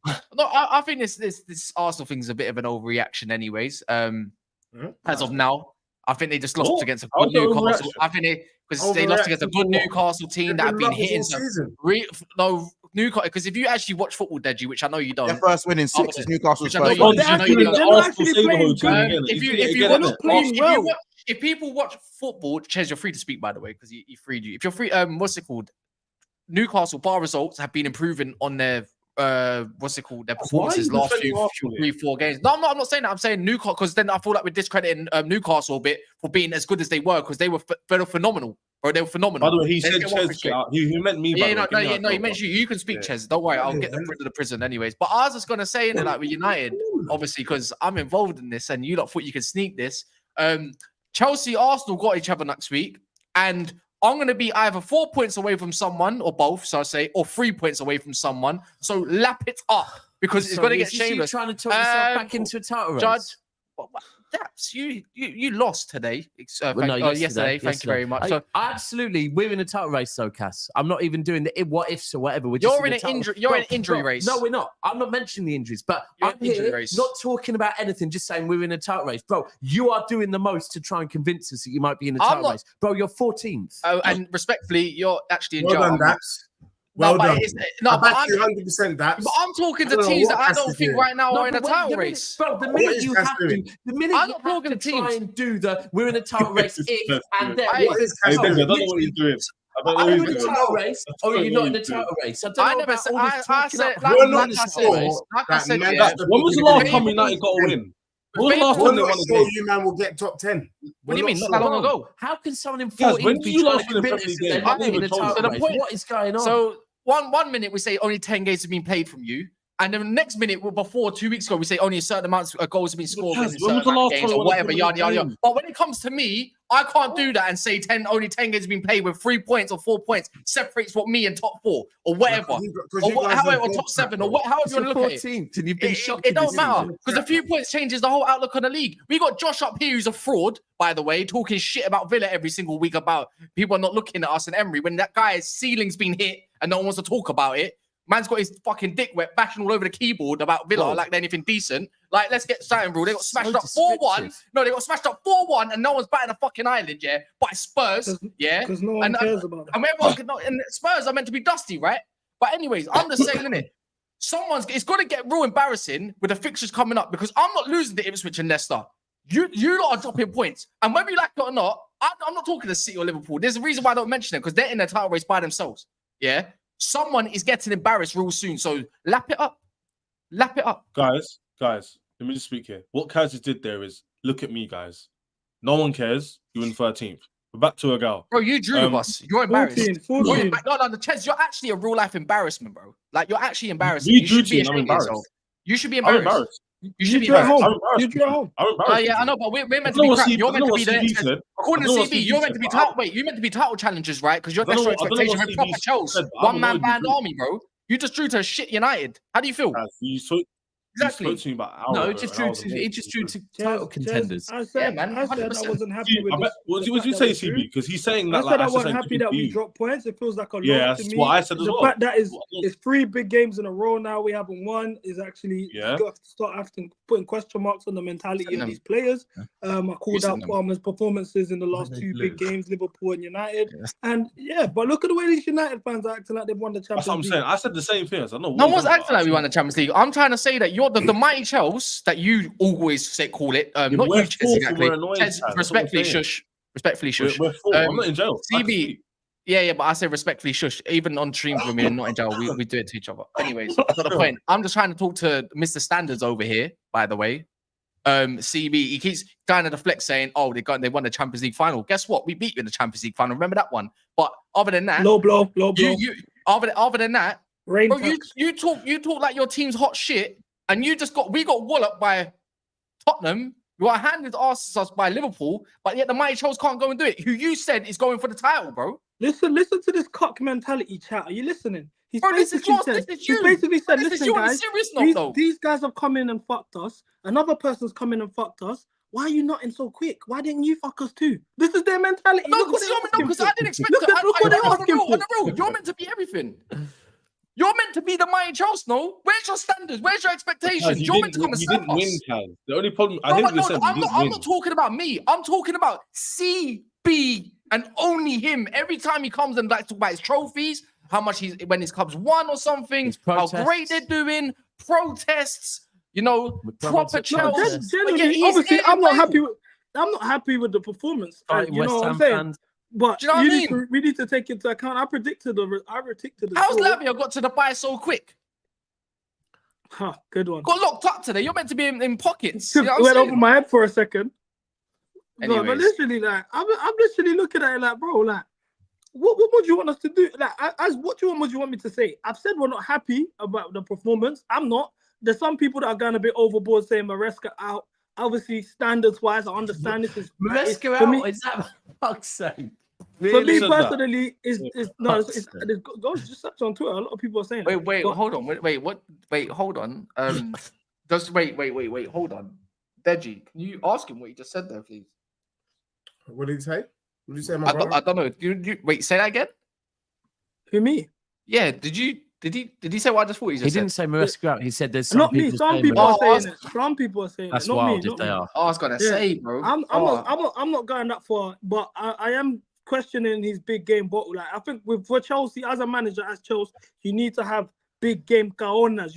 No, I think this Arsenal thing is a bit of an overreaction, anyways. As of now, I think they just lost against a good Newcastle. I think because they lost against a good Newcastle team that have been hitting some. Newcastle, because if you actually watch football, Deji, which I know you don't, their first win in 6 is Newcastle's first win. If people watch football, Ches, you're free to speak, by the way, because he freed you. If you're free, what's it called? Newcastle bar results have been improving on their their performances last few 3-4 games. No, I'm not saying that. I'm saying Newcastle, because then I feel like we're discrediting Newcastle a bit for being as good as they were, because they were phenomenal. Bro, they were phenomenal. By the way, he said Ches. He meant me. Yeah, he meant you. You can speak, Ches. Don't worry, I'll get them to the prison anyways. But I was just gonna say, like, with United, obviously, because I'm involved in this, and you lot thought you could sneak this. Chelsea, Arsenal got each other next week, and I'm going to be either 4 points away from someone, or both, so I say, or 3 points away from someone. So lap it up, because it's going to get shameless. Trying to talk yourself back into a title race. Judge, Daps, you lost today. Yesterday. Thank you very much. So absolutely, we're in a title race, though, Cass. I'm not even doing the what ifs or whatever. You're in an injury race. No, we're not. I'm not mentioning the injuries, but I'm here not talking about anything. Just saying we're in a title race, bro. You are doing the most to try and convince us that you might be in a title race, bro. You're 14th. Oh, and respectfully, you're actually in well jail. Done, well done. No, but I'm 100% that. But I'm talking to teams that I don't think right now are in a title race. Bro, the minute you have to, I'm not talking to try and do we're in a title race if and then. I don't know what he's doing. Are you in a title race or are you not in a title race? I never said. I said, like I said, when was the last time United got a win? When was the last time they won a game? You man will get top 10. What do you mean? Not that long ago. How can someone in 14 be trying to convince us that they're not in a title race? What is going on? So one minute we say only 10 games have been played from you, and then the next minute, before 2 weeks ago, we say only a certain amount of goals have been scored in certain games or whatever, yada yada yada. But when it comes to me, I can't do that and say only 10 games have been played with 3 points or 4 points separates what me and top 4 or whatever, or top 7 or however you want to look at it. And you've been shocked. It don't matter, because a few points changes the whole outlook on the league. We got Josh up here, who's a fraud, by the way, talking shit about Villa every single week about people are not looking at us and Emery when that guy's ceiling's been hit and no one wants to talk about it. Man's got his fucking dick wet, bashing all over the keyboard about Villa like they're anything decent. Like, let's get started, bro. They got smashed up 4-1. No, they got smashed up 4-1, and no one's batting a fucking eyelid, yeah, by Spurs, yeah. Because no one cares about that. And everyone, and Spurs are meant to be dusty, right? But anyways, I'm just saying, innit? It's got to get real embarrassing with the fixtures coming up, because I'm not losing to Ipswich and Leicester. You lot are dropping points, and whether you like it or not, I'm not talking to City or Liverpool. There's a reason why I don't mention them, because they're in the title race by themselves, yeah. Someone is getting embarrassed real soon, so lap it up. Guys, let me just speak here. What Kaz just did there is, look at me, guys. No one cares. You're in 13th. We're back to Egal. Bro, you drew with us. You're embarrassed. 14. No, the chance. You're actually a real life embarrassment, bro. Like, you're actually embarrassing. You should be embarrassed. You should be embarrassed. You should be embarrassed. You drew at home. Yeah, I know, but we're meant to be crap. You're meant to be there. According to CB, you're meant to be title. Wait, you're meant to be title challengers, right? Because you're extra expectation. We're proper Chelsea. One-man band army, bro. You just drew to a shit United. How do you feel? Exactly. No, it just drew to title contenders. I said I wasn't happy with this. What did you say, CB? Because he's saying that. I said I wasn't happy that we dropped points. It feels like a loss to me. Yeah, that's what I said as well. The fact that it's 3 big games in a row now, we haven't won, is actually you got to start putting question marks on the mentality of these players. I called out Palmer's performances in the last 2 big games, Liverpool and United. And but look at the way these United fans are acting like they've won the Champions League. That's what I'm saying. I said the same thing. No one's acting like we won the Champions League. I'm trying to say that you're the mighty Chelsea that you always call it. Not you, exactly. Respectfully, shush. Respectfully, shush. I'm not in jail. CB. Yeah, but I say respectfully, shush. Even on streams when we're not in jail, we do it to each other. Anyways, that's not the point. I'm just trying to talk to Mr. Standards over here, by the way. CB, he keeps kind of the flex saying, "Oh, they won the Champions League final." Guess what? We beat you in the Champions League final. Remember that one? But other than that, Low blow. other than that, Rain bro, tax. you talk like your team's hot shit, and we got walloped by Tottenham. We got handed us by Liverpool, but yet the mighty Chelsea can't go and do it. Who you said is going for the title, bro? Listen to this cock mentality chat. Are you listening? He's Bro, this is basically yours, said, this is he's you. basically said, This is listen, you on a guys, serious note, though. these guys have come in and fucked us. Another person's come in and fucked us. Why are you not in so quick? Why didn't you fuck us too? This is their mentality. No, Look what because I didn't expect Look to. what they're asking for. On the road, you're meant to be everything. You're meant to be the mighty Chelsea, no? Where's your standards? Where's your expectations? You're meant to come and serve didn't win, us. Kaz. The only problem, I No, think but they no, said I'm you didn't not win. talking about me. I'm talking about CB and only him. Every time he comes and likes to talk about his trophies, how much when his club's won or something, how great they're doing, protests, proper Chelsea. Generally, obviously, I'm not happy with the performance. You know what I'm saying? But do you know what I mean? We need to take into account. I predicted the How's score. Lavia got to the buy so quick? Huh, good one. Got locked up today. You're meant to be in pockets. It You know what I'm went saying? over my head for a second. No, but Anyways. literally, like, I'm literally looking at it like, bro, like, what would you want us to do? Like, what do you want me to say? I've said we're not happy about the performance. I'm not. There's some people that are going a bit overboard saying Maresca out. Obviously, standards-wise, I understand this is Maresca for out. me, Is that fuck's sake? for me Said that? personally, go just search on Twitter. A lot of people are saying that. Wait, But- hold on. Wait, hold on. Just wait, hold on. Deji, can you ask him what he just said there, please? What did he say? What did you say, my brother? I don't know. You wait, say that again? Who, me? Yeah, did he say what I just thought he He just didn't said? say Maresca out. He said there's some Not me. people Some saying people Maresca. are saying it. Some people are saying That's it. Not wild me. if they are. I was gonna say, bro. I'm not going that far, but I am questioning his big game bottle. Like, I think for Chelsea, as a manager, as Chelsea, you need to have big game caonas.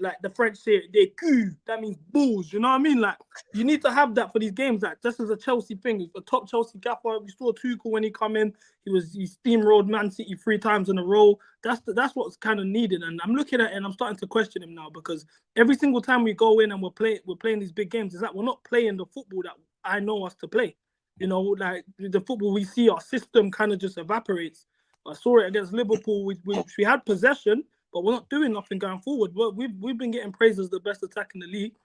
Like the French say, they coo. That means bulls. You know what I mean? Like, you need to have that for these games. Like, just as a Chelsea thing, it's a top Chelsea gaffer. We saw Tuchel when he come in. He steamrolled Man City 3 times in a row. That's what's kind of needed. And I'm looking at it and I'm starting to question him now, because every single time we go in and we're playing these big games, it's like we're not playing the football that I know us to play. Like the football we see, our system kind of just evaporates. I saw it against Liverpool. We had possession, but we're not doing nothing going forward. We've been getting praised as the best attack in the league,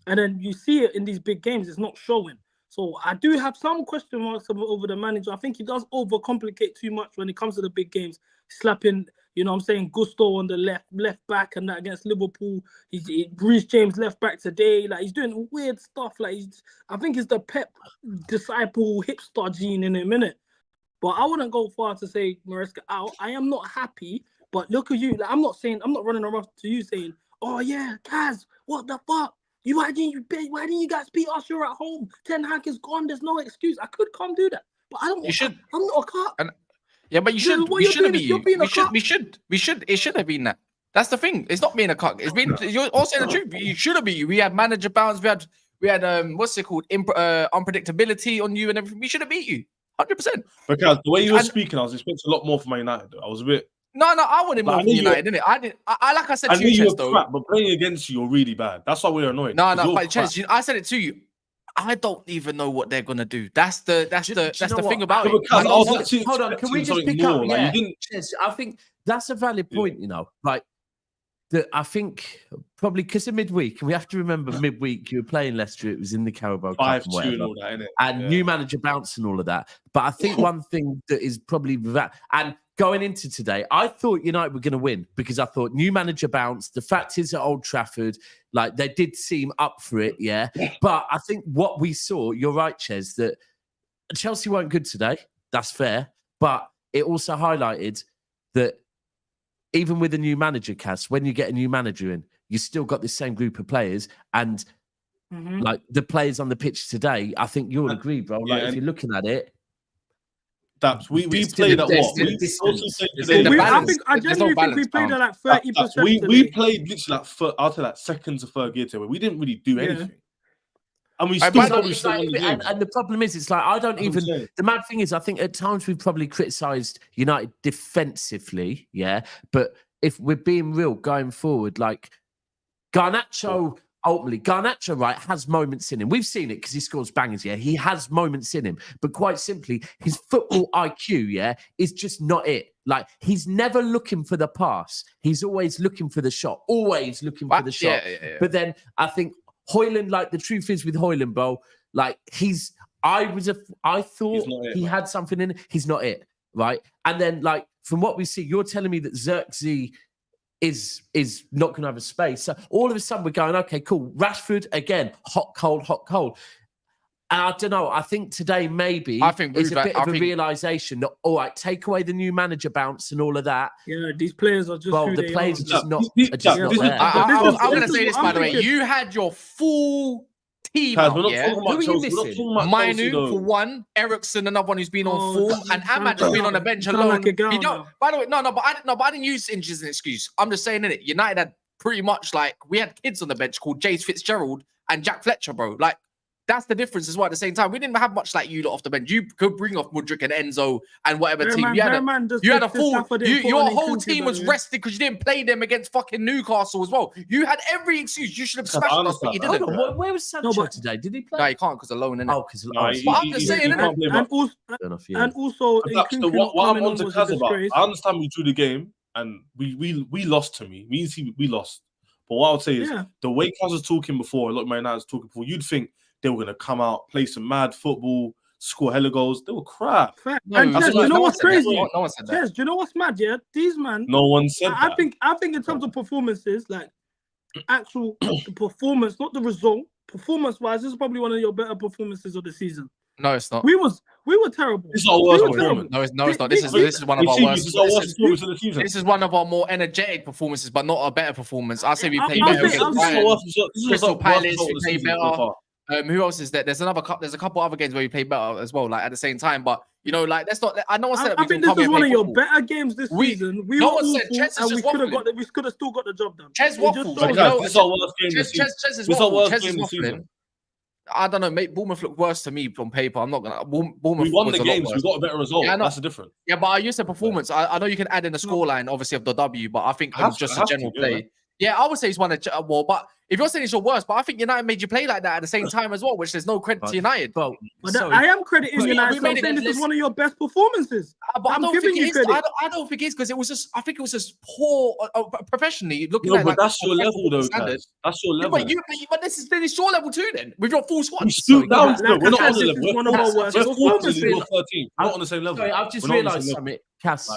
and then you see it in these big games. It's not showing. So I do have some question marks over the manager. I think he does overcomplicate too much when it comes to the big games, slapping. Gusto on the left back, and that against Liverpool. He Reece James left back today. Like, he's doing weird stuff. Like, I think it's the Pep disciple hipster gene in him, innit? But I wouldn't go far to say Maresca out. I am not happy, but look at you. Like, I'm not running around to you saying, "Oh yeah, Kaz, what the fuck? Why didn't you guys beat us? You're at home. Ten Hag is gone. There's no excuse." I could come do that, but I don't. You should. I'm not a cop. Yeah, but you should. What We you're should have doing been is you're being a cuck. We should. It should have been that. That's the thing. It's not being a cuck. It's been. You're all saying the truth. You should have been you. We had manager bounce. We had what's it called? Unpredictability on you and everything. We should have beat you. 100%. Because the way you were speaking, I was expecting a lot more from Man United. I was a bit. No, I wanted more I from knew you United, didn't it? I did. I like I said I to knew you, you Ches, were though. crap, but playing against you, you're really bad. That's why we're annoyed. No, 'cause you're but crap. Ches, I said it to you. I don't even know what they're gonna do. That's the thing what? about No, it. because I was actually Hold on, can we just expecting pick up? something more. Like, you didn't. Yes, I think that's a valid point. Like I think probably because of midweek, and we have to remember midweek you were playing Leicester. It was in the Carabao Cup 5-2 and all that, innit? and new manager bounce and all of that. But I think one thing that is probably that, and going into today, I thought United were going to win because I thought new manager bounce. The fact is at Old Trafford, like they did seem up for it, yeah. But I think what we saw, you're right, Ches, that Chelsea weren't good today. That's fair, but it also highlighted that even with a new manager, Kas, when you get a new manager in, you still got the same group of players, and like the players on the pitch today, I think you'll agree, bro. Like if you're looking at it. We played at what? I genuinely think we played at like 30%. We played literally like I'll say like second to third gear today. We didn't really do anything. And we still probably still won the game. And the problem is, it's like I don't even. The mad thing is, I think at times we've probably criticised United defensively, yeah. But if we're being real going forward, like Garnacho ultimately, Garnacho, right, has moments in him. We've seen it because he scores bangers, yeah. He has moments in him. But quite simply, his football IQ, yeah, is just not it. Like, he's never looking for the pass. He's always looking for the shot. Always looking for the shot. Yeah. But then I think Højlund, like, the truth is with Højlund, bro, like, I thought he had something in it. He's not it, right? And then, like, from what we see, you're telling me that Xerxes is not going to have a space. So all of a sudden we're going, okay, cool. Rashford, again, hot, cold. And I don't know. I think today maybe it's a bit of a realization that, all right, take away the new manager bounce and all of that. Yeah, these players are just the players are just not there. I'm going to say this, by the way. You had your full team out, yeah? Who are you missing? Mainu for one, Ericsson, another one who's been on form, and Ahmad has been on the bench alone. Like by the way, but I didn't use injuries as an excuse. I'm just saying, innit? United had pretty much like we had kids on the bench called Jace Fitzgerald and Jack Fletcher, bro. Like, that's the difference as well. At the same time, we didn't have much like you lot off the bench. You could bring off Mudryk and Enzo and whatever team. You had a full. Your whole team was rested because you didn't play them against fucking Newcastle as well. You had every excuse. You should have smashed us, but you didn't. Where was Sancho today? Did he play? No, he can't because alone, innit? Oh, because I'm just saying, and also, what I'm on to Kaz about, I understand we drew the game and we lost to me. We lost. But what I would say is the way Kaz was talking before, a lot of Man United was talking before, you'd think they were going to come out, play some mad football, score hella goals. They were crap. And Jez, you know what's crazy? No one said that. Jez, do you know what's mad? Yeah, these man. No one said that. I think in terms of performances, like actual performance, not the result. Performance-wise, this is probably one of your better performances of the season. No, it's not. We were terrible. This is our worst performance. No, it's not. This is one of our worst. This is one of our more energetic performances, but not a better performance. I say we play better against Crystal Palace. We play better. Who else is there? There's a couple other games where we play better as well, like at the same time. But you know, like that's not. I know. I think this is one of your better games this season. We no one said Ches is we could have still got the job done. Ches waffles. This is our worst game this season. This is our worst game this season. I don't know. Bournemouth look worse to me on paper. I'm not gonna. Bournemouth. We won the games. We got a better result. Yeah, that's the difference. Yeah, but I used the performance. I know you can add in the scoreline, obviously, of the W, but I think it was just a general play. Yeah, I would say he's won a more, but if you're saying it's your worst, but I think United made you play like that at the same time as well, which there's no credit to United. But I am crediting United. I'm saying this is one of your best performances. But I'm giving you credit. I don't think it's because it was just. I think it was just poor professionally looking at. But that's your level, though. That's your level. But this is your level too. Then with your full squad. We're not on the level. One of our worst performances. We're 13. We're not on the same level. Sorry, I've just realised something, Cass.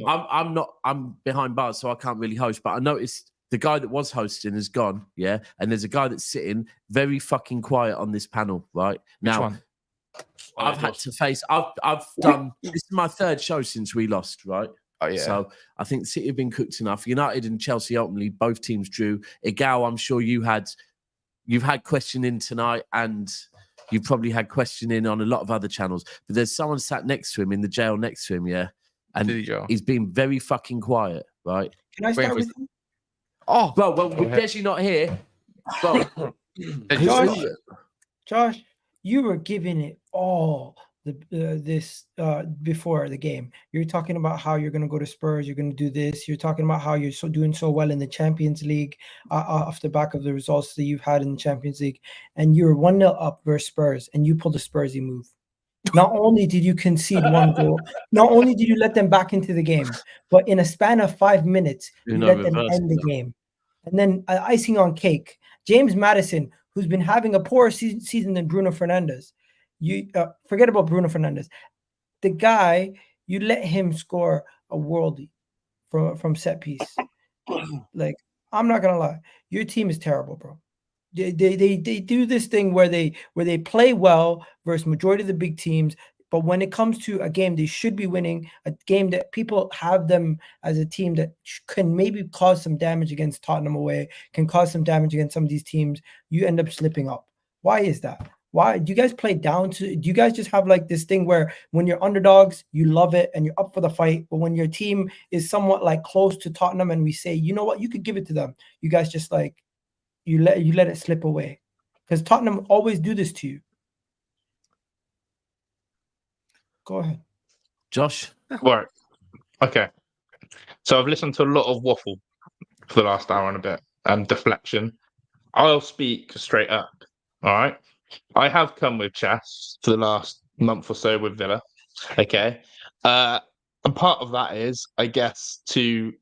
I'm behind bars, so I can't really host. But I noticed the guy that was hosting is gone, yeah? And there's a guy that's sitting very fucking quiet on this panel, right? Now, I've had to face... I've done... This is my third show since we lost, right? Oh, yeah. So I think City have been cooked enough. United and Chelsea ultimately, both teams drew. Egal, I'm sure you've had questioning tonight and you've probably had questioning on a lot of other channels. But there's someone sat next to him in the jail next to him, yeah? And he's been very fucking quiet, right? Can I start with you? Oh, well, with Deji not here, Josh, you were giving it all before the game. You're talking about how you're going to go to Spurs, you're going to do this. You're talking about how you're doing so well in the Champions League off the back of the results that you've had in the Champions League, and you were 1-0 up versus Spurs, and you pulled a Spursy move. Not only did you concede one goal, not only did you let them back into the game, but in a span of 5 minutes, you let them end the game. And then icing on cake, James Maddison, who's been having a poorer season than Bruno Fernandes. You forget about Bruno Fernandes. The guy, you let him score a worldie from set piece. Like, I'm not gonna lie, your team is terrible, bro. They do this thing where they play well versus majority of the big teams, but when it comes to a game they should be winning, a game that people have them as a team that can maybe cause some damage against Tottenham away, can cause some damage against some of these teams, you end up slipping up. Why is that? Why do you guys play down to? Do you guys just have like this thing where when you're underdogs, you love it and you're up for the fight, but when your team is somewhat like close to Tottenham and we say, you know what, you could give it to them, you guys just like you let it slip away? Because Tottenham always do this to you. Go ahead, Josh. Right. Okay. So I've listened to a lot of waffle for the last hour and a bit, deflection. I'll speak straight up. All right. I have come with chess for the last month or so with Villa. Okay. And part of that is, I guess, to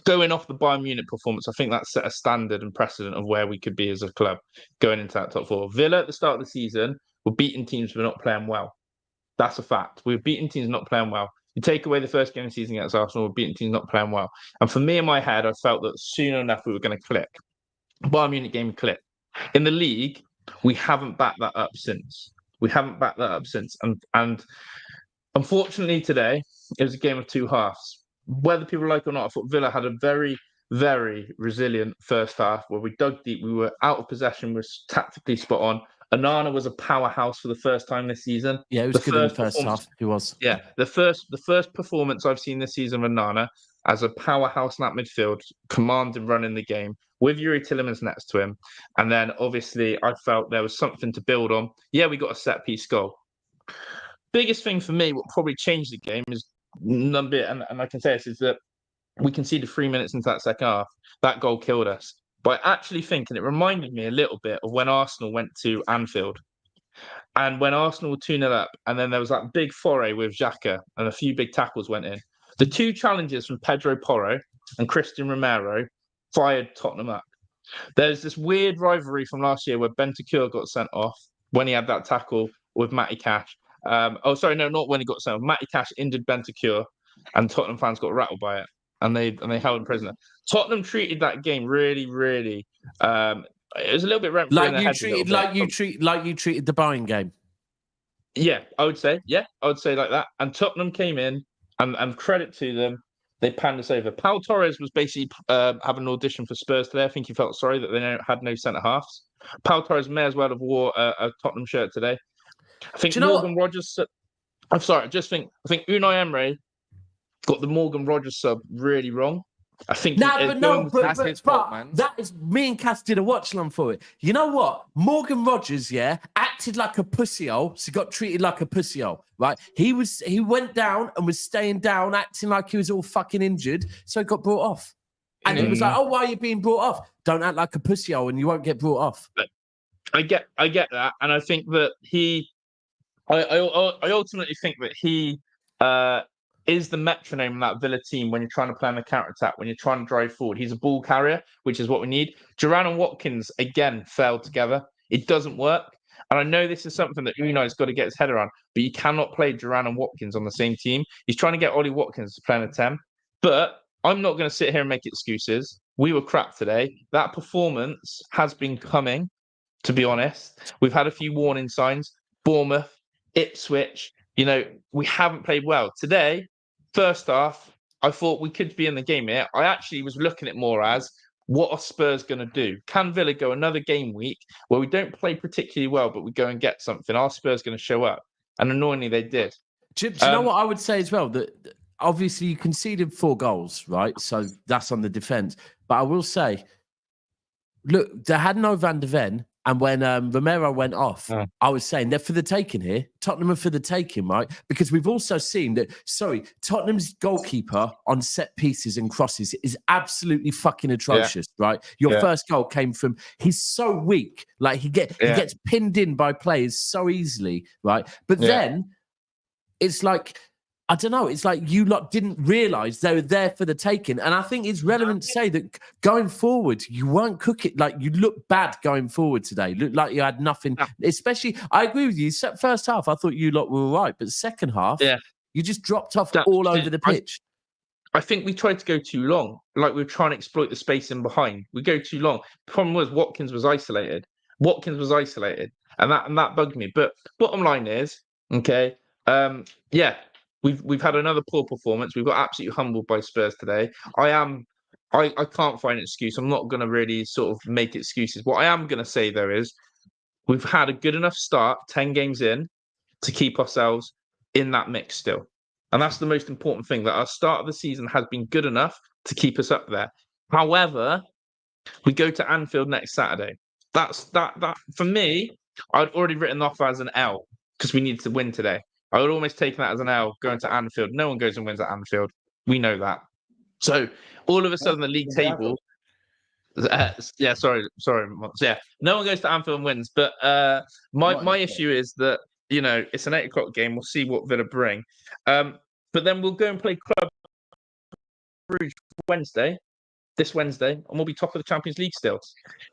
going off the Bayern Munich performance, I think that set a standard and precedent of where we could be as a club going into that top four. Villa at the start of the season were beating teams who were not playing well. That's a fact. We're beating teams not playing well. You take away the first game of the season against Arsenal, we're beating teams not playing well. And for me in my head, I felt that soon enough we were going to click. Bayern Munich game clicked. In the league, we haven't backed that up since. And unfortunately today, it was a game of two halves. Whether people like it or not, I thought Villa had a very, very resilient first half where we dug deep. We were out of possession, we were tactically spot on. Onana was a powerhouse for the first time this season. Yeah, it was good in the first half. He was. Yeah, the first performance I've seen this season of Onana as a powerhouse in that midfield, commanding running the game with Yuri Tillemans next to him. And then obviously I felt there was something to build on. Yeah, we got a set piece goal. Biggest thing for me, what probably changed the game is none bit, and I can say this, is that we conceded 3 minutes into that second half. That goal killed us. But I actually think, and it reminded me a little bit of when Arsenal went to Anfield. And when Arsenal were 2-0 up, and then there was that big foray with Xhaka, and a few big tackles went in. The two challenges from Pedro Porro and Christian Romero fired Tottenham up. There's this weird rivalry from last year where Bentancur got sent off when he had that tackle with Matty Cash. Not when he got sent off. Matty Cash injured Bentancur, and Tottenham fans got rattled by it, and they held him prisoner. Tottenham treated that game really, really. It was a little bit like you treated the Bayern game. Yeah, I would say like that. And Tottenham came in, and credit to them, they panned us over. Pau Torres was basically having an audition for Spurs today. I think he felt sorry that they had no centre halves. Pau Torres may as well have wore a Tottenham shirt today. I think Morgan Rogers. I'm sorry. I think Unai Emery got the Morgan Rogers sub really wrong. I think that's his fault, man. That is me and Kas did a watch along for it. You know what? Morgan Rogers, acted like a pussyhole, so got treated like a pussyhole, right? He went down and was staying down, acting like he was all fucking injured, so he got brought off. And he was like, "Oh, why are you being brought off? Don't act like a pussyhole, and you won't get brought off." I get that, and I think that I ultimately think that he is the metronome in that Villa team when you're trying to play on the counter-attack, when you're trying to drive forward. He's a ball carrier, which is what we need. Duran and Watkins, again, fell together. It doesn't work. And I know this is something that Unai's got to get his head around, but you cannot play Duran and Watkins on the same team. He's trying to get Ollie Watkins to play in a 10. But I'm not going to sit here and make excuses. We were crap today. That performance has been coming, to be honest. We've had a few warning signs. Bournemouth, Ipswich, we haven't played well. Today, first half, I thought we could be in the game here. I actually was looking at it more as, what are Spurs going to do? Can Villa go another game week where we don't play particularly well, but we go and get something? Are Spurs going to show up? And annoyingly, they did. Do you know what I would say as well? That obviously you conceded 4 goals, right? So that's on the defence. But I will say, look, they had no Van de Ven. And when Romero went off, I was saying they're for the taking here. Tottenham are for the taking, right? Because we've also seen that, Tottenham's goalkeeper on set pieces and crosses is absolutely fucking atrocious, right? Your first goal came from, he's so weak. Like he gets pinned in by players so easily, right? But then it's like, I don't know. It's like you lot didn't realise they were there for the taking. And I think it's relevant to say that going forward, you won't cook it. Like you look bad going forward today. Looked like you had nothing. Especially, I agree with you. First half, I thought you lot were all right. But second half, you just dropped off all over the pitch. I think we tried to go too long. Like we were trying to exploit the space in behind. We go too long. The problem was Watkins was isolated. And that bugged me. But bottom line is, We've had another poor performance. We've got absolutely humbled by Spurs today. I can't find an excuse. I'm not going to really sort of make excuses. What I am going to say, though, is we've had a good enough start, 10 games in, to keep ourselves in that mix still. And that's the most important thing, that our start of the season has been good enough to keep us up there. However, we go to Anfield next Saturday. That for me, I'd already written off as an L because we needed to win today. I would almost take that as an L going to Anfield. No one goes and wins at Anfield. We know that. So all of a sudden, the league table Yeah, sorry. Yeah, no one goes to Anfield and wins. But my issue is that it's an 8 o'clock game. We'll see what Villa bring. But then we'll go and play Club Brugge this Wednesday, and we'll be top of the Champions League still.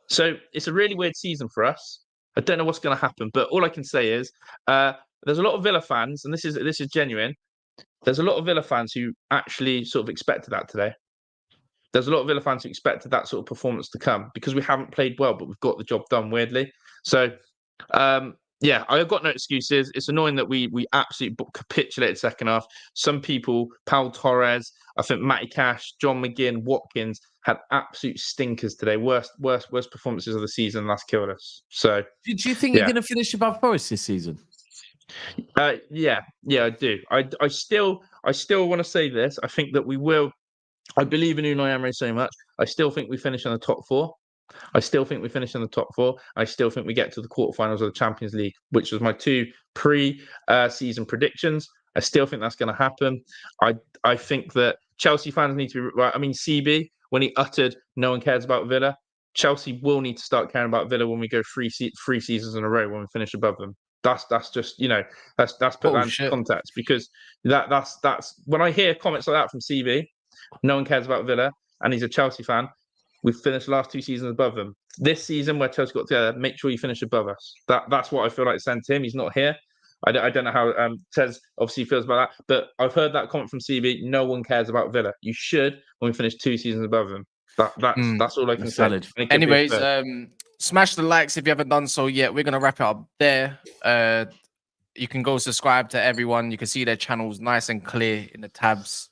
So it's a really weird season for us. I don't know what's going to happen, but all I can say is there's a lot of Villa fans, and this is genuine. There's a lot of Villa fans who actually sort of expected that today. There's a lot of Villa fans who expected that sort of performance to come because we haven't played well, but we've got the job done weirdly. So, yeah, I've got no excuses. It's annoying that we absolutely capitulated second half. Some people, Paul Torres, I think Matty Cash, John McGinn, Watkins had absolute stinkers today. Worst performances of the season, and that's killed us. So, do you think you're going to finish above Forest this season? Yeah, I do. I still want to say this. I think that we will. I believe in Unai Emery so much. I still think we finish in the top 4. I still think we get to the quarterfinals of the Champions League, which was my 2 pre-season predictions. I still think that's going to happen. I think that Chelsea fans need to be right. I mean, CB, when he uttered no one cares about Villa, Chelsea will need to start caring about Villa when we go 3 seasons in a row when we finish above them. That's just that's put that into context, because that's when I hear comments like that from CB, no one cares about Villa, and he's a Chelsea fan. We've finished the last 2 seasons above them. This season, where Chelsea got together, make sure you finish above us. That's what I feel like saying to him. He's not here. I don't know how Tez obviously feels about that, but I've heard that comment from CB. No one cares about Villa. You should when we finish 2 seasons above them. That's all I can say. Anyways, smash the likes if you haven't done so yet. We're gonna wrap it up there. You can go subscribe to everyone. You can see their channels nice and clear in the tabs.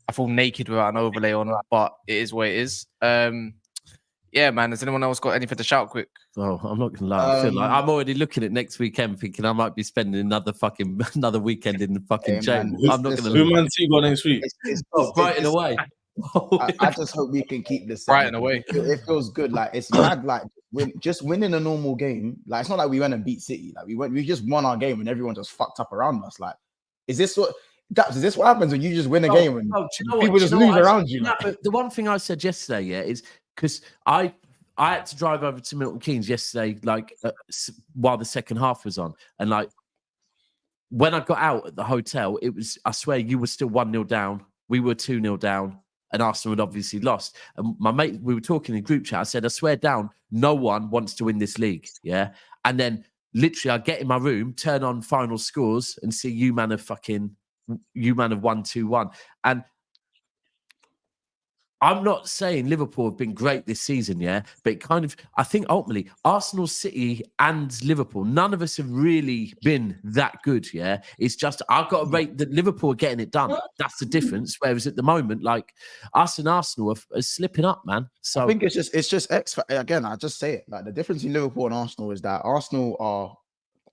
I feel naked without an overlay on, but it is what it is. Yeah, man. Has anyone else got anything to shout quick? Oh, I'm not gonna lie. I feel like I'm already looking at next weekend, thinking I might be spending another weekend in the fucking jail. I'm not gonna. Who Man City got next week? Brighton away. I just hope we can keep this. Brighton away. It feels good. Like it's mad. Like just winning a normal game. Like it's not like we went and beat City. Like we just won our game and everyone just fucked up around us. Like, is this what happens when you just win a game and people just lose around you? But the one thing I said yesterday, is because I had to drive over to Milton Keynes yesterday, like while the second half was on, and like when I got out at the hotel, it was, I swear, you were still 1-0 down, we were 2-0 down, and Arsenal had obviously lost. And my mate, we were talking in group chat. I said, I swear down, no one wants to win this league, yeah. And then literally, I get in my room, turn on final scores, and see you man have 1-2-1, and I'm not saying Liverpool have been great this season, yeah, but it kind of, I think ultimately Arsenal, City, and Liverpool, none of us have really been that good, yeah. It's just I've got to rate that Liverpool are getting it done. That's the difference. Whereas at the moment, like us and Arsenal are slipping up, man. So I think it's just again. I just say it, like the difference in Liverpool and Arsenal is that Arsenal are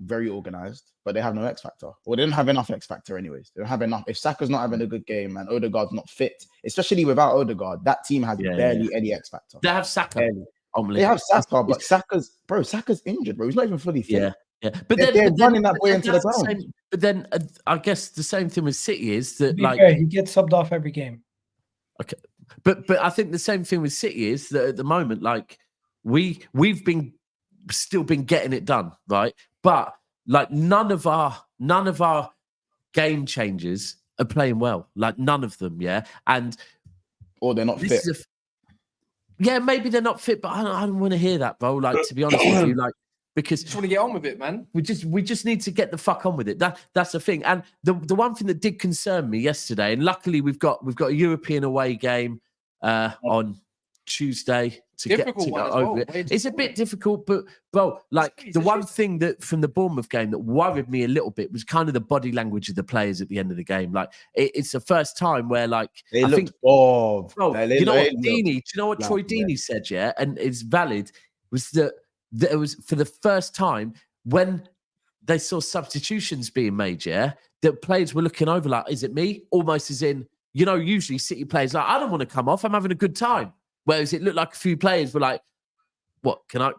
very organized, but they have no X factor. Well, they don't have enough X factor anyways. They don't have enough. If Saka's not having a good game and Odegaard's not fit, especially without Odegaard, that team has barely any X factor. They have Saka. They have Saka, but Saka's injured, bro. He's not even fully fit. Yeah. But they're running that boy into the ground. But then I guess the same thing with City is that he gets subbed off every game. Okay, but I think the same thing with City is that at the moment, like we've still been getting it done, right? But like none of our game changers are playing well. Like none of them, yeah. Or they're not fit. Maybe they're not fit, but I don't want to hear that, bro. Like to be honest with you, like because just want to get on with it, man. We just need to get the fuck on with it. That's the thing. And the one thing that did concern me yesterday, and luckily we've got a European away game on Tuesday to get over it. It's a bit difficult, but bro, like the one thing that from the Bournemouth game that worried me a little bit was kind of the body language of the players at the end of the game. Like it's the first time where like they looked off. Bro, you know what Deeney? Do you know what Troy Deeney said? Yeah, and it's valid. Was that it was for the first time when they saw substitutions being made. Yeah, that players were looking over like, is it me? Almost as in, usually City players like, I don't want to come off. I'm having a good time. Whereas it looked like a few players were like, "What? Can I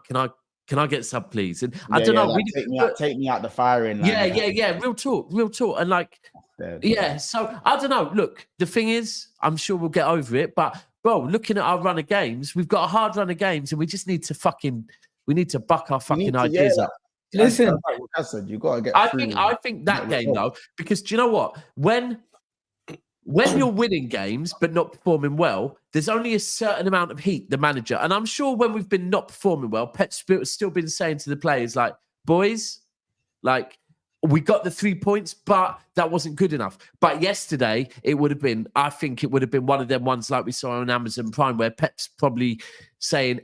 get sub, please?" And I don't know. Like, take me out the firing line. Yeah. Real talk. And like, so I don't know. Look, the thing is, I'm sure we'll get over it. But bro, looking at our run of games, we've got a hard run of games, and we just need to buck our fucking ideas up. Listen, like what Kaz said, you gotta get. I think that game though, because do you know what? When you're winning games but not performing well, there's only a certain amount of heat the manager. And I'm sure when we've been not performing well, Pep's still been saying to the players, like, boys, like, we got the 3 points, but that wasn't good enough. But yesterday, I think it would have been one of them ones like we saw on Amazon Prime, where Pep's probably saying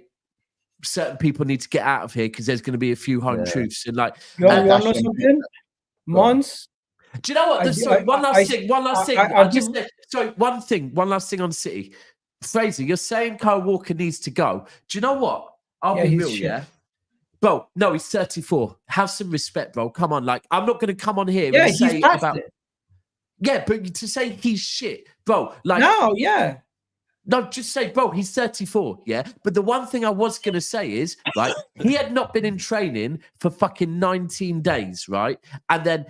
certain people need to get out of here because there's going to be a few home truths. And like, you want to know something? Mons. Do you know what? One last thing. One last thing on City. Fraser, you're saying Kyle Walker needs to go. Do you know what? I'll be real, yeah? Bro, no, he's 34. Have some respect, bro. Come on. Like, I'm not going to come on here and say about it. Yeah, but to say he's shit, bro. Like, no, yeah. No, just say, bro, he's 34, yeah? But the one thing I was going to say is, right, he had not been in training for fucking 19 days, right? And then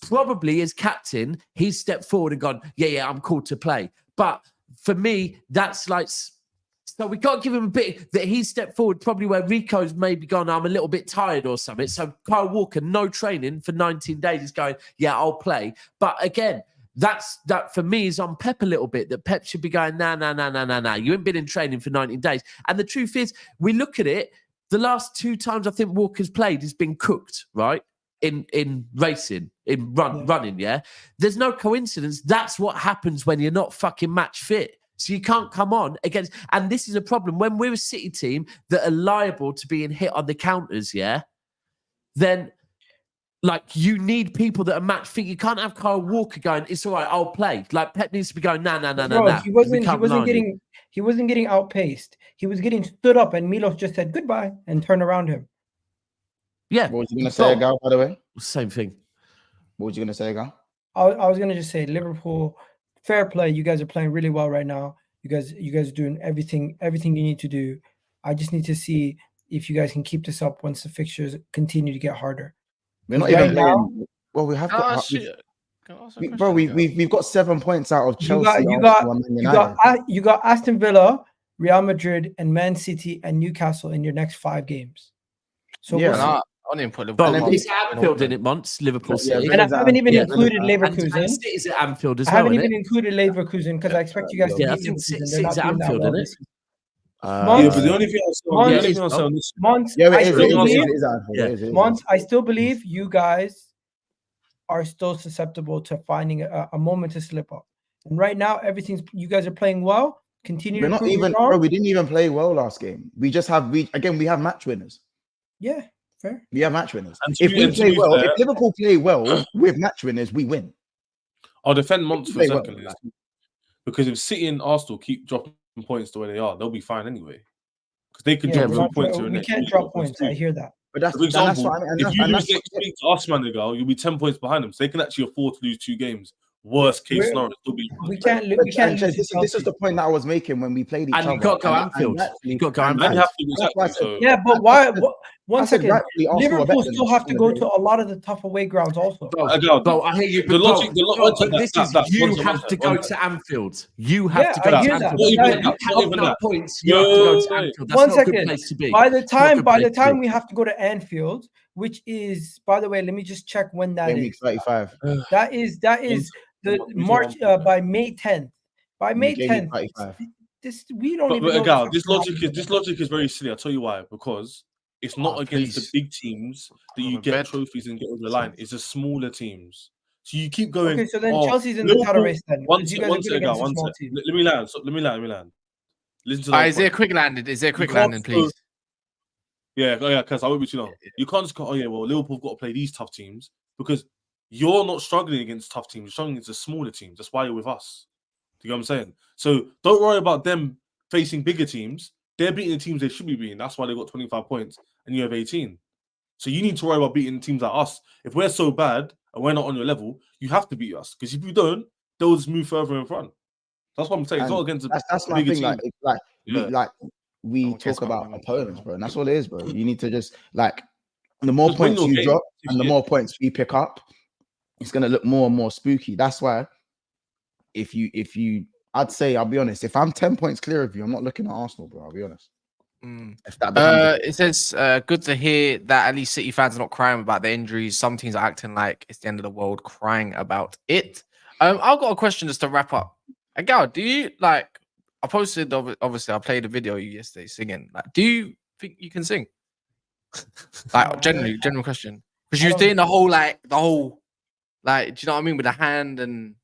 probably as captain, he stepped forward and gone, yeah, I'm called to play. But for me, that's like, so we can't give him a bit that he stepped forward probably where Rico's maybe gone, I'm a little bit tired or something. So Kyle Walker, no training for 19 days, is going, yeah, I'll play. But again, that for me is on Pep a little bit, that Pep should be going, nah. You ain't been in training for 19 days. And the truth is, we look at it, the last 2 times I think Walker's played has been cooked, right? In racing, in running, yeah? There's no coincidence. That's what happens when you're not fucking match fit. So you can't come on against, and this is a problem. When we're a City team that are liable to being hit on the counters, yeah, then like you need people that are match fit. You can't have Kyle Walker going, it's all right, I'll play. Like Pep needs to be going, nah. He wasn't getting outpaced. He was getting stood up, and Milos just said goodbye and turned around him. Yeah. What was you gonna say, Egal, by the way? Same thing. What was you gonna say, Egal? I was gonna just say Liverpool, fair play. You guys are playing really well right now. You guys are doing everything you need to do. I just need to see if you guys can keep this up once the fixtures continue to get harder. We're not even playing. Well, we have got. We've got 7 points out of Chelsea. You got Aston Villa, Real Madrid, and Man City and Newcastle in your next 5 games. So I didn't even put Liverpool. It's Anfield in it, Monts, Liverpool City. And I haven't even included Leverkusen. And City's at Anfield as well. I haven't even included Leverkusen because I expect you guys to beat I think City's at Anfield, isn't it? But the only thing I'll say on this, Monts, I still believe you guys are still susceptible to finding a moment to slip up. And right now, you guys are playing well. Continue. We're not even, bro. We didn't even play well last game. We just have we have match winners. Yeah, fair. We have match winners. If Liverpool play well with match winners, we win. I'll defend Monts for a second. Because if City and Arsenal keep dropping points the way they are, they'll be fine anyway. Because they could drop 2 points. We can't drop points. I hear that. But that's, for example, that's what I mean, if you lose next week to us, man, you'll be 10 points behind them. So they can actually afford to lose 2 games. Worst case scenario, we can't lose. This is the point that I was making when we played each other. And you got to go Anfield. You got to go Anfield. Yeah, but why? One second. Liverpool still have to go to a lot of the tough away grounds also. Bro, I hear you. You have to go to Anfield. You have to go to Anfield. You have no points. You have to go to Anfield. That's not a good place to be. By the time we have to go to Anfield, which is, by the way, let me just check when that is. 35. That is the March by May 10th. By May 10th, this logic is very silly. I'll tell you why. Because it's not against the big teams that you get trophies and get over the line. It's the smaller teams. So you keep going. Okay, so then Chelsea's in the title race then. One second. Let me land. Listen to that. Is there a quick landing? Please? Yeah, because I won't be too long. You can't just go, Liverpool have got to play these tough teams because you're not struggling against tough teams. You're struggling against the smaller teams. That's why you're with us. Do you know what I'm saying? So don't worry about them facing bigger teams. They're beating the teams they should be beating. That's why they got 25 points and you have 18. So you need to worry about beating teams like us. If we're so bad and we're not on your level, you have to beat us. Because if you don't, they'll just move further in front. That's what I'm saying. It's not against that's my thing. We talk about opponents, bro, and that's all it is, bro. You need to just the more points you drop and the more points we pick up, it's gonna look more and more spooky. That's why if you I'd say, I'll be honest, if I'm 10 points clear of you, I'm not looking at Arsenal, bro. I'll be honest. If that becomes It says, good to hear that at least City fans are not crying about the injuries. Some teams are acting like it's the end of the world, crying about it. I've got a question just to wrap up. Egal, do you like? I posted, obviously, I played a video of you yesterday singing. Like, do you think you can sing? Like, general question. Because you was doing the whole, like, do you know what I mean, with the hand and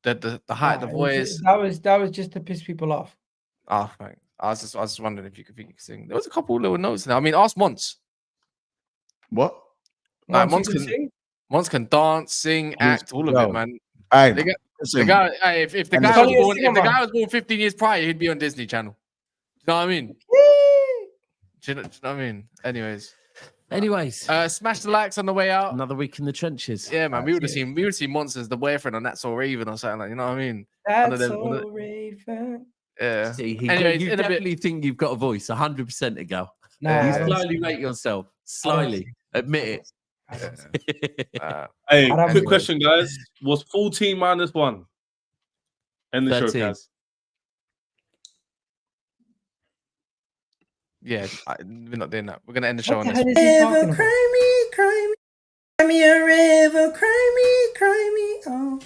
the height of the voice. That was just to piss people off. Oh, thanks. I was just wondering if you could think you could sing. There was a couple little notes in there. I mean, ask Mons. what? Like, Mons can dance, sing, act, all of it, man. Hey, the guy, if the guy was born 15 years prior, he'd be on Disney Channel. Do you know what I mean? Do you know what I mean? Anyways, smash the likes on the way out. Another week in the trenches. Yeah, man. We would have seen Mons as the boyfriend on That's So Raven or something like. You know what I mean? That's so Raven. Yeah. See, Anyways, you definitely think you've got a voice, 100% ago. Nah, You slowly rate yourself. Slowly. Admit it. Hey, quick question, guys. Was 14 minus 1? End the show, 13. guys. Yeah, we're not doing that. We're gonna end the show on this. River, cry me, cry me. Cry me a river, cry me, oh.